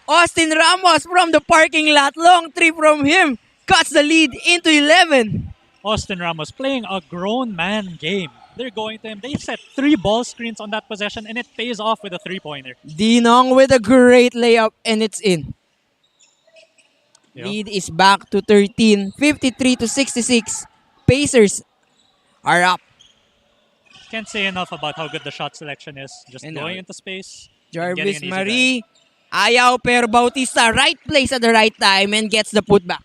Austin Ramos from the parking lot, long 3 from him, cuts the lead into 11. Austin Ramos playing a grown man game. They're going to him. They set 3 ball screens on that possession, and it pays off with a 3-pointer. Dinong with a great layup, and it's in. Lead is back to 13, 53-66. Pacers are up. Can't say enough about how good the shot selection is. Just going into space. Jarvis Marie, ayaw pero Bautista, right place at the right time and gets the putback.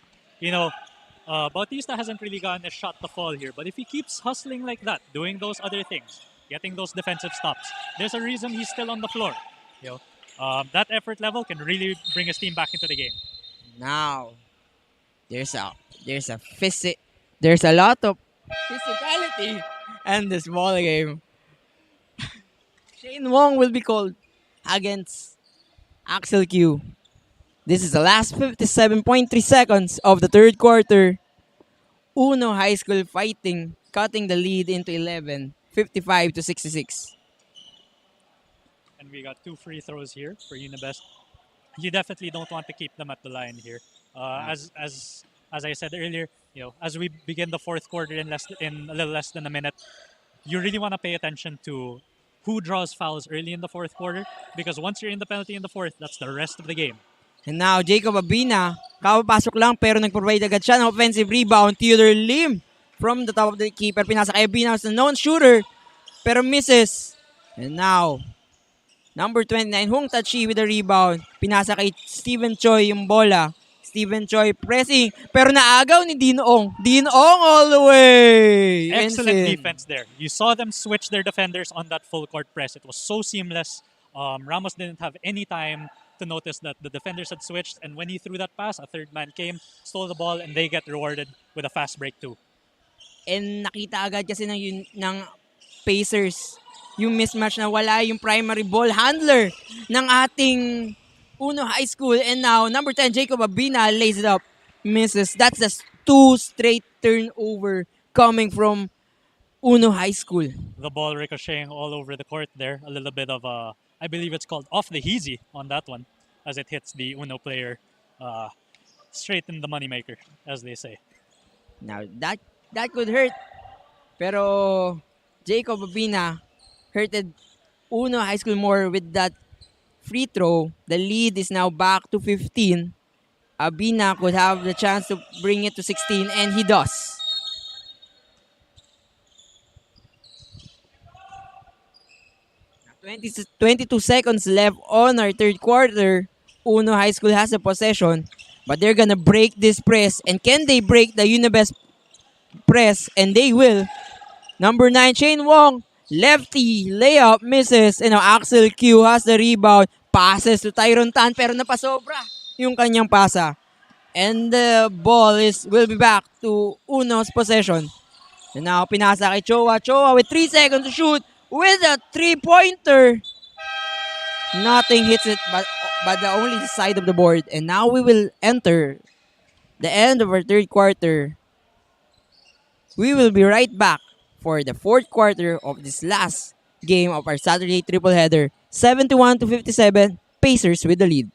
Bautista hasn't really gotten a shot to fall here, but if he keeps hustling like that, doing those other things, getting those defensive stops, there's a reason he's still on the floor. That effort level can really bring his team back into the game. Now, there's a lot of physicality in this ball game. Shane Wong will be called against Axel Q. This is the last 57.3 seconds of the third quarter. Uno High School fighting, cutting the lead into 11, 55-66. And we got 2 free throws here for Unibest. You definitely don't want to keep them at the line here. As I said earlier, as we begin the fourth quarter in a little less than a minute, you really want to pay attention to who draws fouls early in the fourth quarter, because once you're in the penalty in the fourth, that's the rest of the game. And now, Jacob Abina, kapapasok lang pero nag-provide agad siya ng offensive rebound. Theodore Lim from the top of the keeper. Pinasa kay Abina, was a known shooter pero misses. And now, number 29, Hung Tachi with the rebound. Pinasa kay Steven Choi yung bola. Steven Choi pressing pero naagaw ni Dean Ong. Dean Ong all the way. Excellent defense there. You saw them switch their defenders on that full court press. It was so seamless. Ramos didn't have any time to notice that the defenders had switched, and when he threw that pass, a third man came, stole the ball, and they get rewarded with a fast break too. And nakita agad kasi ng Pacers yung mismatch na wala yung primary ball handler ng ating Uno High School. And now, number 10, Jacob Abina lays it up. Misses. That's a 2 straight turnover coming from Uno High School. The ball ricocheting all over the court there. A little bit of I believe it's called off the heezy on that one as it hits the Uno player straight in the moneymaker, as they say. Now, that could hurt. Pero Jacob Abina hurted Uno High School more with that free throw. The lead is now back to 15. Abina could have the chance to bring it to 16, and he does. Now, 22 seconds left on our third quarter. Uno High School has a possession, but they're gonna break this press. And can they break the Unibest press? And they will. Number 9, Shane Wong, lefty, layup, misses. And now Axel Q has the rebound. Passes to Tyron Tan, pero napasobra yung kanyang pasa. And the ball will be back to Uno's possession. And now pinasa kay Choa. Choa with 3 seconds to shoot with a 3-pointer. Nothing hits it but the only side of the board. And now we will enter the end of our third quarter. We will be right back for the fourth quarter of this last game of our Saturday triple header. 71-57, Pacers with the lead.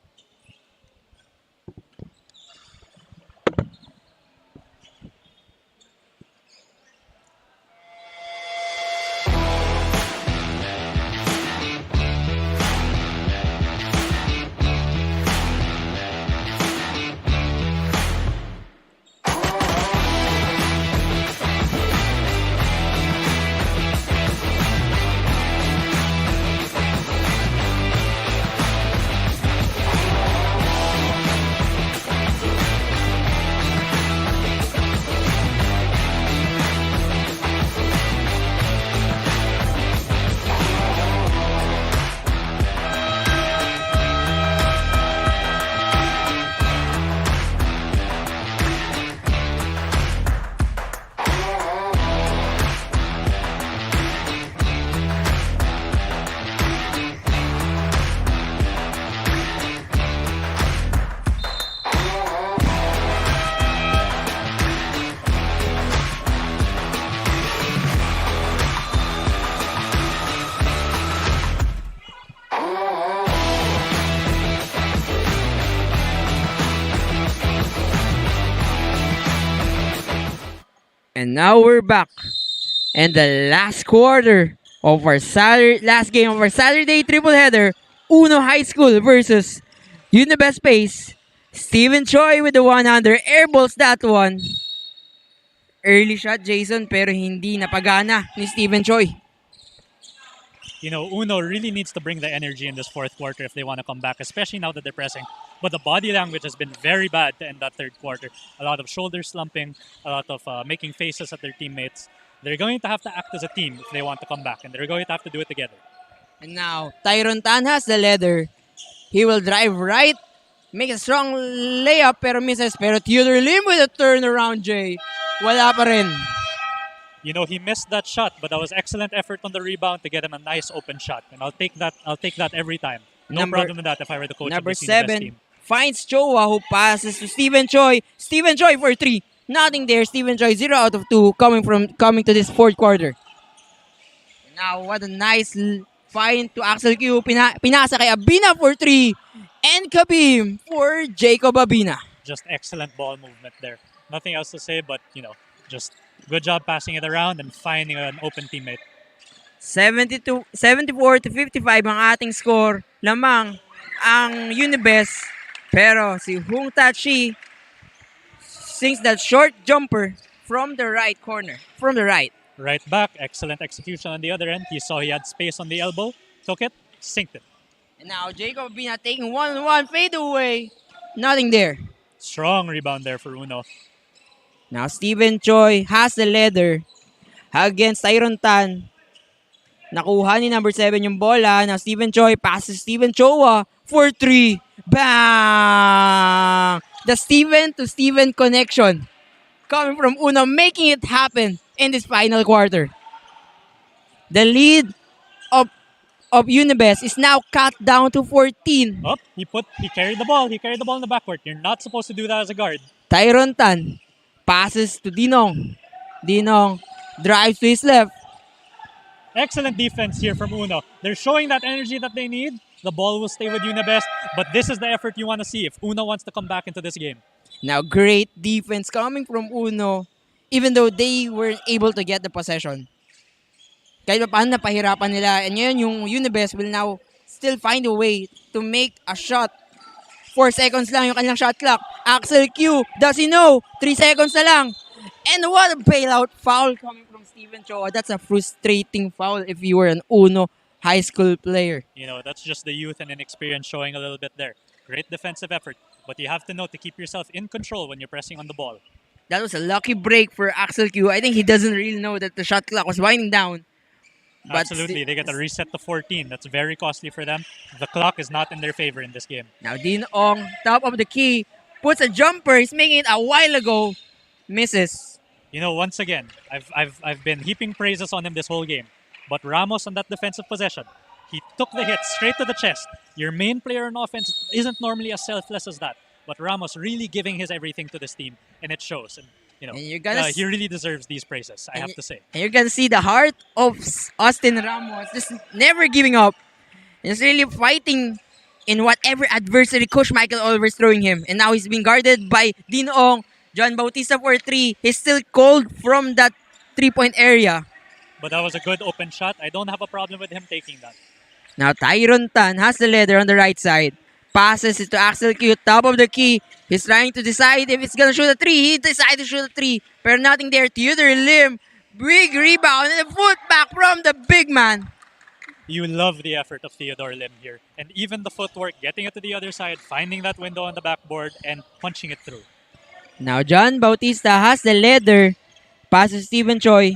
And now we're back. And the last quarter of our last game of our Saturday triple header, Uno High School versus Unibest Pace. Steven Choi with the one-hander, airballs that one. Early shot, Jason, pero hindi napagana ni Steven Choi. You know, Uno really needs to bring the energy in this fourth quarter if they want to come back, especially now that they're pressing. But the body language has been very bad to end that third quarter. A lot of shoulder slumping, a lot of making faces at their teammates. They're going to have to act as a team if they want to come back, and they're going to have to do it together. And now, Tyron Tan has the leather. He will drive right, make a strong layup, pero misses. Pero Theodore Lim with a turnaround, Jay. Wala pa rin. You know, he missed that shot, but that was excellent effort on the rebound to get him a nice open shot. And I'll take that every time. No problem with that if I were the coach of this Unibest team. Finds Choa, who passes to Steven Choi. Steven Choi for 3. Nothing there. Steven Choi 0 out of 2 coming to this fourth quarter. Now, what a nice find to Axel Q. Pinasa kay Abina for 3. And Kabim for Jacob Abina. Just excellent ball movement there. Nothing else to say, but, you know, just good job passing it around and finding an open teammate. 74-55 ang ating score. Lamang ang Unibest. Pero si Hung Tachi sinks that short jumper from the right corner. From the right. Right back. Excellent execution on the other end. He saw he had space on the elbow. Took it. Sinked it. And now Jacob Bina taking 1-1 fade away. Nothing there. Strong rebound there for Uno. Now Steven Choi has the leather against Tyron Tan. Nakuha ni number 7 yung bola. Now Steven Choi passes Steven Choa for 3. Bang! The Steven to Steven connection coming from Uno, making it happen. in this final quarter. The lead of of Unibest is now cut down to 14. Oh, he carried the ball. He carried the ball in the backcourt. You're not supposed to do that as a guard. Tyron Tan passes to Dinong. Dinong drives to his left. Excellent defense here from Uno. They're showing that energy that they need. The ball will stay with Unibest, but this is the effort you want to see if Uno wants to come back into this game. Now, great defense coming from Uno, even though they weren't able to get the possession. Kahit pa paano napahirapan nila. And ngayon, yung Unibest will now still find a way to make a shot. 4 seconds lang yung kanilang shot clock. Axel Q, does he know? 3 seconds na lang. And what a bailout foul coming from Steven Choa. That's a frustrating foul if you were an Uno high school player. You know, that's just the youth and inexperience showing a little bit there. Great defensive effort, but you have to know to keep yourself in control when you're pressing on the ball. That was a lucky break for Axel Q. I think he doesn't really know that the shot clock was winding down. But Absolutely, they get a reset to 14. That's very costly for them. The clock is not in their favor in this game. Now Dean Ong, top of the key, puts a jumper. He's making it a while ago. Misses. You know, once again, I've been heaping praises on him this whole game. But Ramos on that defensive possession, he took the hit straight to the chest. Your main player on offense isn't normally as selfless as that. But Ramos really giving his everything to this team, and it shows. And you know, he really deserves these praises, I have to say. And you're gonna see the heart of Austin Ramos just never giving up. He's really fighting in whatever adversity Coach Michael always throwing him. And now he's being guarded by Dean Ong. John Bautista for 3. He's still cold from that 3-point area. But that was a good open shot. I don't have a problem with him taking that. Now Tyron Tan has the leather on the right side. Passes it to Axel Q, top of the key. He's trying to decide if it's gonna shoot a 3. He decided to shoot a 3. But nothing there. Theodore Lim. Big rebound and a foot back from the big man. You love the effort of Theodore Lim here. And even the footwork, getting it to the other side, finding that window on the backboard, and punching it through. Now John Bautista has the leather. Passes Stephen Choi.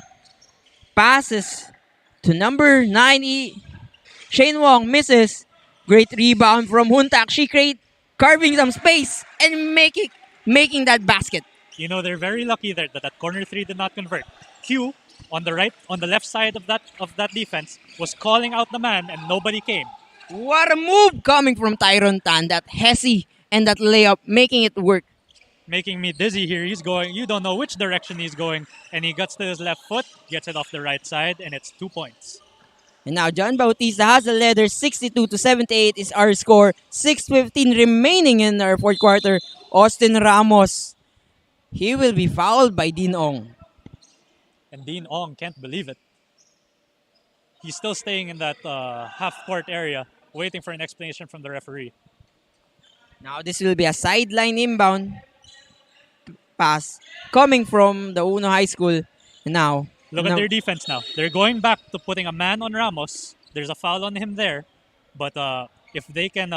Passes to number 9. Shane Wong misses. Great rebound from Huntak. She carving some space and making that basket. You know, they're very lucky there that corner 3 did not convert. Q on the left side of that defense was calling out the man and nobody came. What a move coming from Tyron Tan. That Hesse and that layup making it work. Making me dizzy here. He's going, you don't know which direction he's going, and he gets to his left foot, gets it off the right side, and it's 2 points. And now John Bautista has the leather. 62-78 is our score. 6:15 remaining in our fourth quarter. Austin Ramos, he will be fouled by Dean Ong. And Dean Ong can't believe it. He's still staying in that half-court area, waiting for an explanation from the referee. Now this will be a sideline inbound pass coming from the Uno High School. And now, look at their defense now. They're going back to putting a man on Ramos. There's a foul on him there. But if they can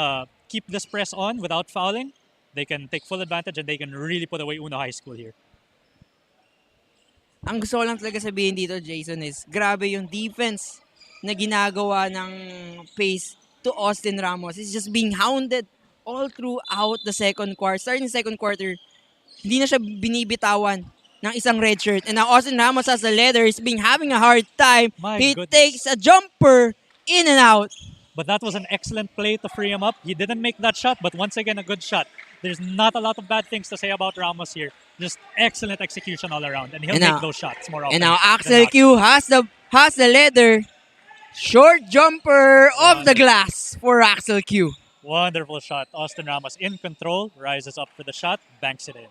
keep this press on without fouling, they can take full advantage and they can really put away Uno High School here. Ang gusto ko lang talaga sabihin dito, Jason, is grabe yung defense na ginagawa ng Pace to Austin Ramos. He's just being hounded all throughout the second quarter. Starting the second quarter, hindi na siya binibitawan ng isang red shirt. And now Austin Ramos has the leather. He's been having a hard time. He takes a jumper in and out. But that was an excellent play to free him up. He didn't make that shot, but once again, a good shot. There's not a lot of bad things to say about Ramos here. Just excellent execution all around. And he'll make those shots more often. And now Axel Q has the leather. Short jumper off the glass for Axel Q. Wonderful shot. Austin Ramos in control, rises up for the shot, banks it in.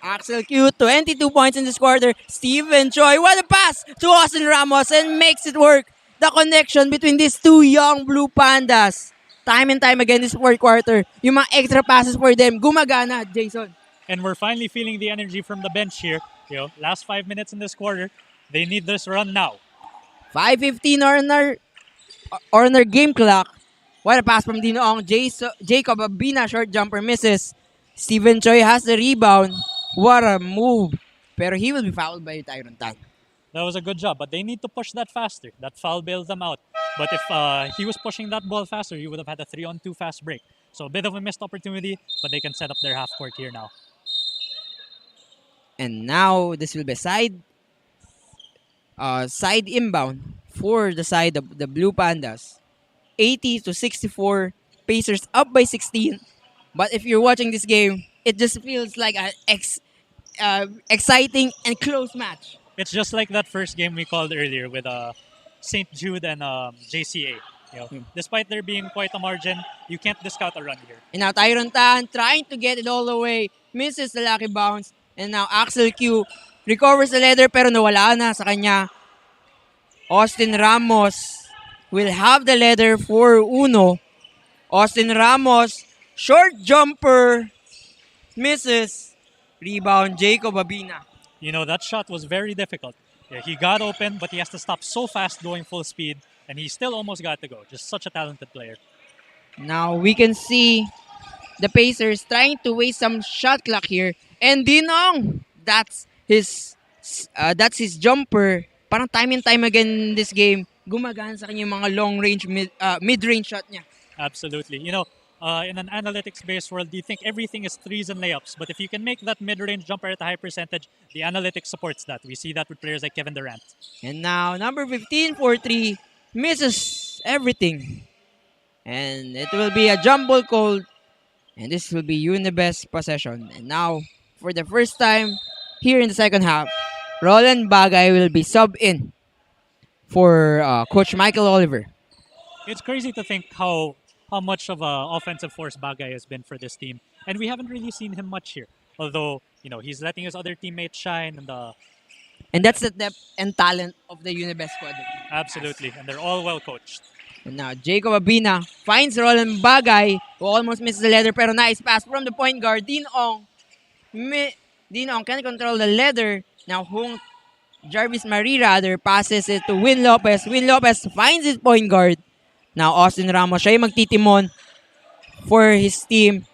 Axel Q, 22 points in this quarter. Steven Choi, what a pass to Austin Ramos and makes it work. The connection between these two young Blue Pandas. Time and time again this fourth quarter. Yung mga extra passes for them, gumagana, Jason. And we're finally feeling the energy from the bench here. You know, last 5 minutes in this quarter, they need this run now. 5:15 on our game clock. What a pass from Dino Ong. Jacob Abina, short jumper, misses. Steven Choi has the rebound. What a move. Pero he will be fouled by Tyron Tan. That was a good job, but they need to push that faster. That foul bails them out. But if he was pushing that ball faster, he would have had a 3-on-2 fast break. So a bit of a missed opportunity, but they can set up their half court here now. And now this will be side inbound for the side of the Blue Pandas. 80-64, Pacers up by 16. But if you're watching this game, it just feels like an exciting and close match. It's just like that first game we called earlier with St. Jude and JCA. Despite there being quite a margin, you can't discount a run here. And now Tyron Tan trying to get it all the way, misses the lucky bounce. And now Axel Q recovers the leather pero nawala na sa kanya. Austin Ramos will have the leather for Uno. Austin Ramos, short jumper, misses. Rebound, Jacob Abina. That shot was very difficult. Yeah, he got open, but he has to stop so fast going full speed, and he still almost got to go. Just such a talented player. Now we can see the Pacers trying to waste some shot clock here. And Dinong, that's his jumper. Parang time and time again in this game, gumagana sa kanya yung mga long-range, mid-range shot niya. Absolutely. In an analytics-based world, you think everything is threes and layups. But if you can make that mid-range jumper at a high percentage, the analytics supports that. We see that with players like Kevin Durant. And now, number 15 for 3, misses everything. And it will be a jumble call. And this will be Unibest possession. And now, for the first time here in the second half, Roland Bagay will be sub-in for Coach Michael Oliver. It's crazy to think how much of an offensive force Bagay has been for this team. And we haven't really seen him much here. Although, he's letting his other teammates shine. And that's the depth and talent of the Unibest squad. Absolutely. And they're all well coached. And now, Jacob Abina finds Roland Bagay, who almost misses the leather, pero nice pass from the point guard. Dean Ong can control the leather. Now, Jarvis Marie rather passes it to Win Lopez. Win Lopez finds his point guard. Now, Austin Ramos, siya yung magtitimon for his team.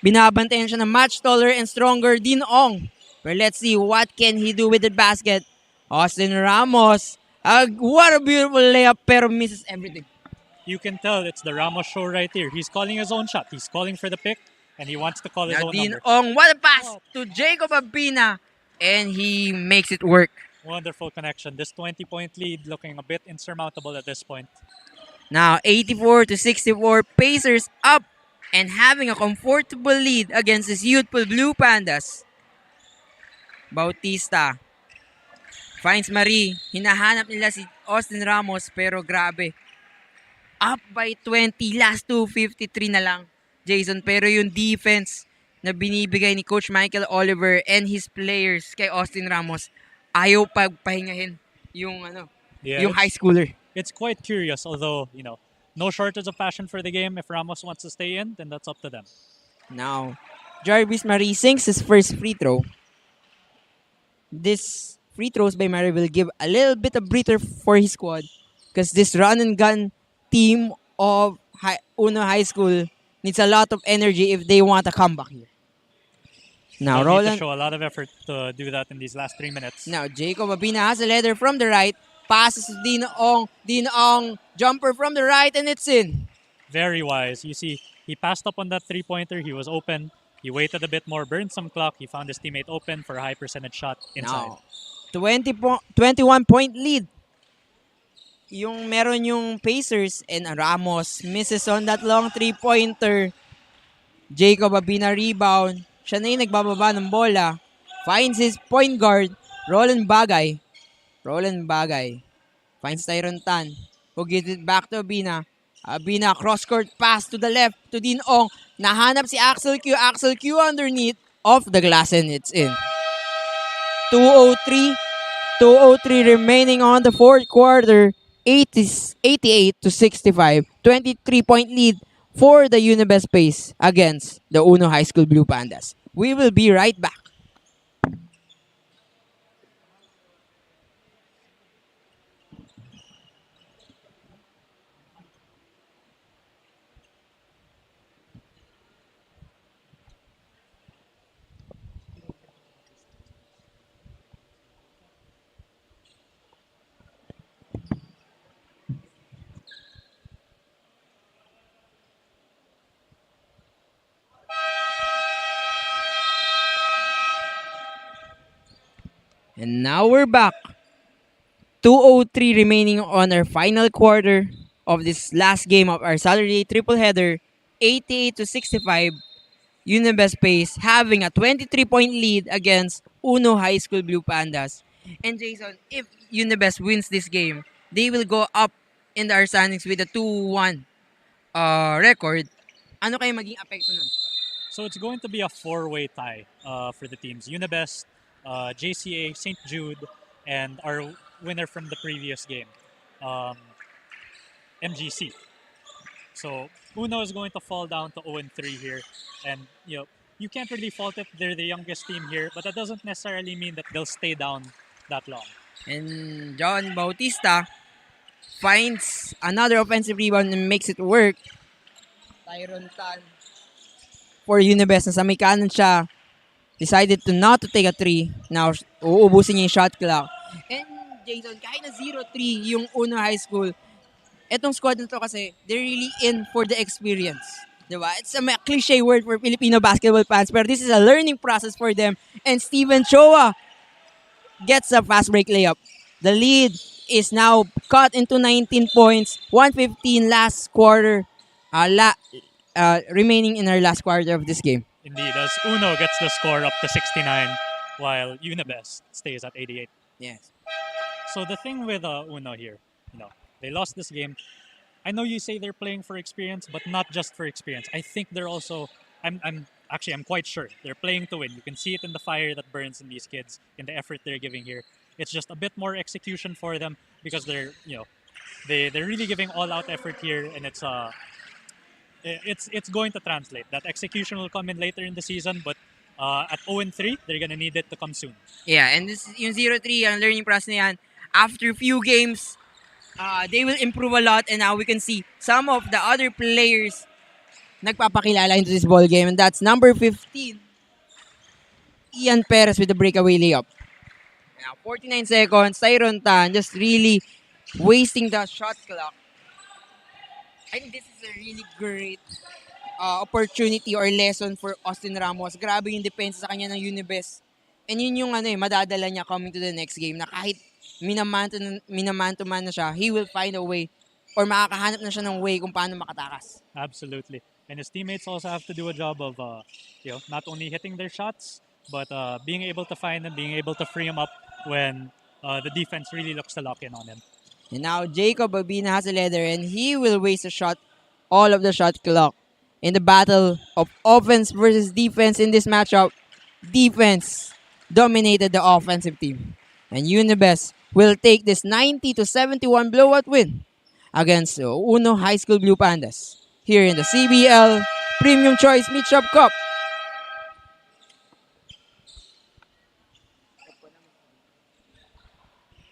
Binabantayan siya ng much taller and stronger Dean Ong. But let's see what can he do with the basket. Austin Ramos, what a beautiful layup, pero misses everything. You can tell it's the Ramos show right here. He's calling his own shot. He's calling for the pick, and he wants to call his own Dean number. Ong, what a pass to Jacob Abina, and he makes it work. Wonderful connection. This 20-point lead looking a bit insurmountable at this point. Now, 84-64, Pacers up and having a comfortable lead against his youthful Blue Pandas. Bautista finds Marie. Hinahanap nila si Austin Ramos, pero grabe. Up by 20, last 2:53 na lang, Jason. Pero yung defense na binibigay ni Coach Michael Oliver and his players kay Austin Ramos, ayaw pagpahingahin yung high schooler. It's quite curious, although, no shortage of passion for the game. If Ramos wants to stay in, then that's up to them. Now, Jarvis Marie sinks his first free throw. This free throws by Marie will give a little bit of breather for his squad, because this run and gun team of Uno High School needs a lot of energy if they want a comeback here. Now, They'll need to show a lot of effort to do that in these last 3 minutes. Now, Jacob Abina has a leather from the right. Passes to Dean Ong. Dean Ong, jumper from the right, and it's in. Very wise. You see, he passed up on that three-pointer. He was open. He waited a bit more, burned some clock. He found his teammate open for a high percentage shot inside. Now, 21-point lead. Yung meron yung Pacers, and Ramos misses on that long three-pointer. Jacob Abina rebound. Siya na yung nagbababa ng bola. Finds his point guard, Roland Bagay. Roland Bagay finds Tyron Tan, who gives it back to Abina. Abina, cross-court pass to the left to Dean Ong. Nahanap si Axel Q. Axel Q underneath, off the glass, and it's in. 2:03 remaining on the fourth quarter. 88-65. 23-point lead for the Unibest Pace against the Uno High School Blue Pandas. We will be right back. And now we're back. 2:03 remaining on our final quarter of this last game of our Saturday triple header. 88-65. Unibest Pace having a 23-point lead against Uno High School Blue Pandas. And Jason, if Unibest wins this game, they will go up in our standings with a 2-1 record. Ano kayo maging apekto nun? So it's going to be a four-way tie for the teams. Unibest, JCA, St. Jude, and our winner from the previous game, um, MGC. So Uno is going to fall down to 0-3 here, and you can't really fault it. They're the youngest team here, but that doesn't necessarily mean that they'll stay down that long. And John Bautista finds another offensive rebound and makes it work. Tyron Tan for Unibest na sa may kanan siya. Decided to not to take a 3. Now, uubusin niya yung shot clock. And Jason, kahit na 0-3 yung Uno High School, etong squad na to kasi, they're really in for the experience. Diba? It's a cliche word for Filipino basketball fans, but this is a learning process for them. And Steven Choa gets a fast break layup. The lead is now cut into 19 points, 1:15 last quarter, remaining in our last quarter of this game. Indeed, as Uno gets the score up to 69, while Unibest stays at 88. Yes. So the thing with Uno here, they lost this game. I know you say they're playing for experience, but not just for experience. I think they're also. I'm quite sure they're playing to win. You can see it in the fire that burns in these kids, in the effort they're giving here. It's just a bit more execution for them because they're really giving all out effort here, and it's going to translate. That execution will come in later in the season, but at 0-3, they're gonna need it to come soon. Yeah, and this yung 0-3, ang learning process na yan, after few games, they will improve a lot, and now we can see some of the other players nagpapakilala into this ball game, and that's number 15, Ian Perez with the breakaway layup. Now, 49 seconds, Tyron Tan just really wasting the shot clock. I think this is a really great opportunity or lesson for Austin Ramos. Grabe yung depensa sa kanya ng Unibest. And yun yung madadala niya coming to the next game na kahit minamanto man na siya, he will find a way or makakahanap na siya ng way kung paano makatakas. Absolutely. And his teammates also have to do a job of not only hitting their shots, but being able to find them, being able to free him up when the defense really looks to lock in on him. And now Jacob Babina has a leather and he will waste a shot, all of the shot clock. In the battle of offense versus defense in this matchup, defense dominated the offensive team. And Unibest will take this 90-71 blowout win against Uno High School Blue Pandas here in the CBL Premium Choice Meatshop Cup.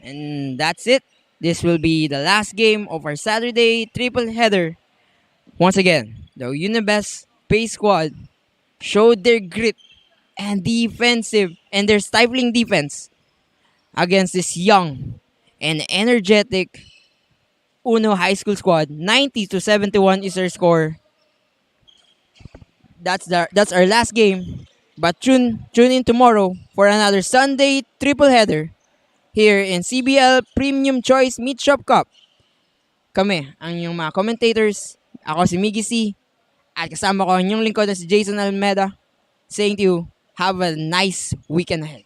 And that's it. This will be the last game of our Saturday triple header. Once again, the Unibest Pace squad showed their grit and their stifling defense against this young and energetic Uno High School squad. 90-71 is their score. That's our last game. But tune in tomorrow for another Sunday triple header here in CBL Premium Choice Meatshop Cup. Kami, ang inyong mga commentators. Ako si Miggy C. At kasama ko ang inyong lingkod na si Jason Almeda. Saying to you, have a nice weekend ahead.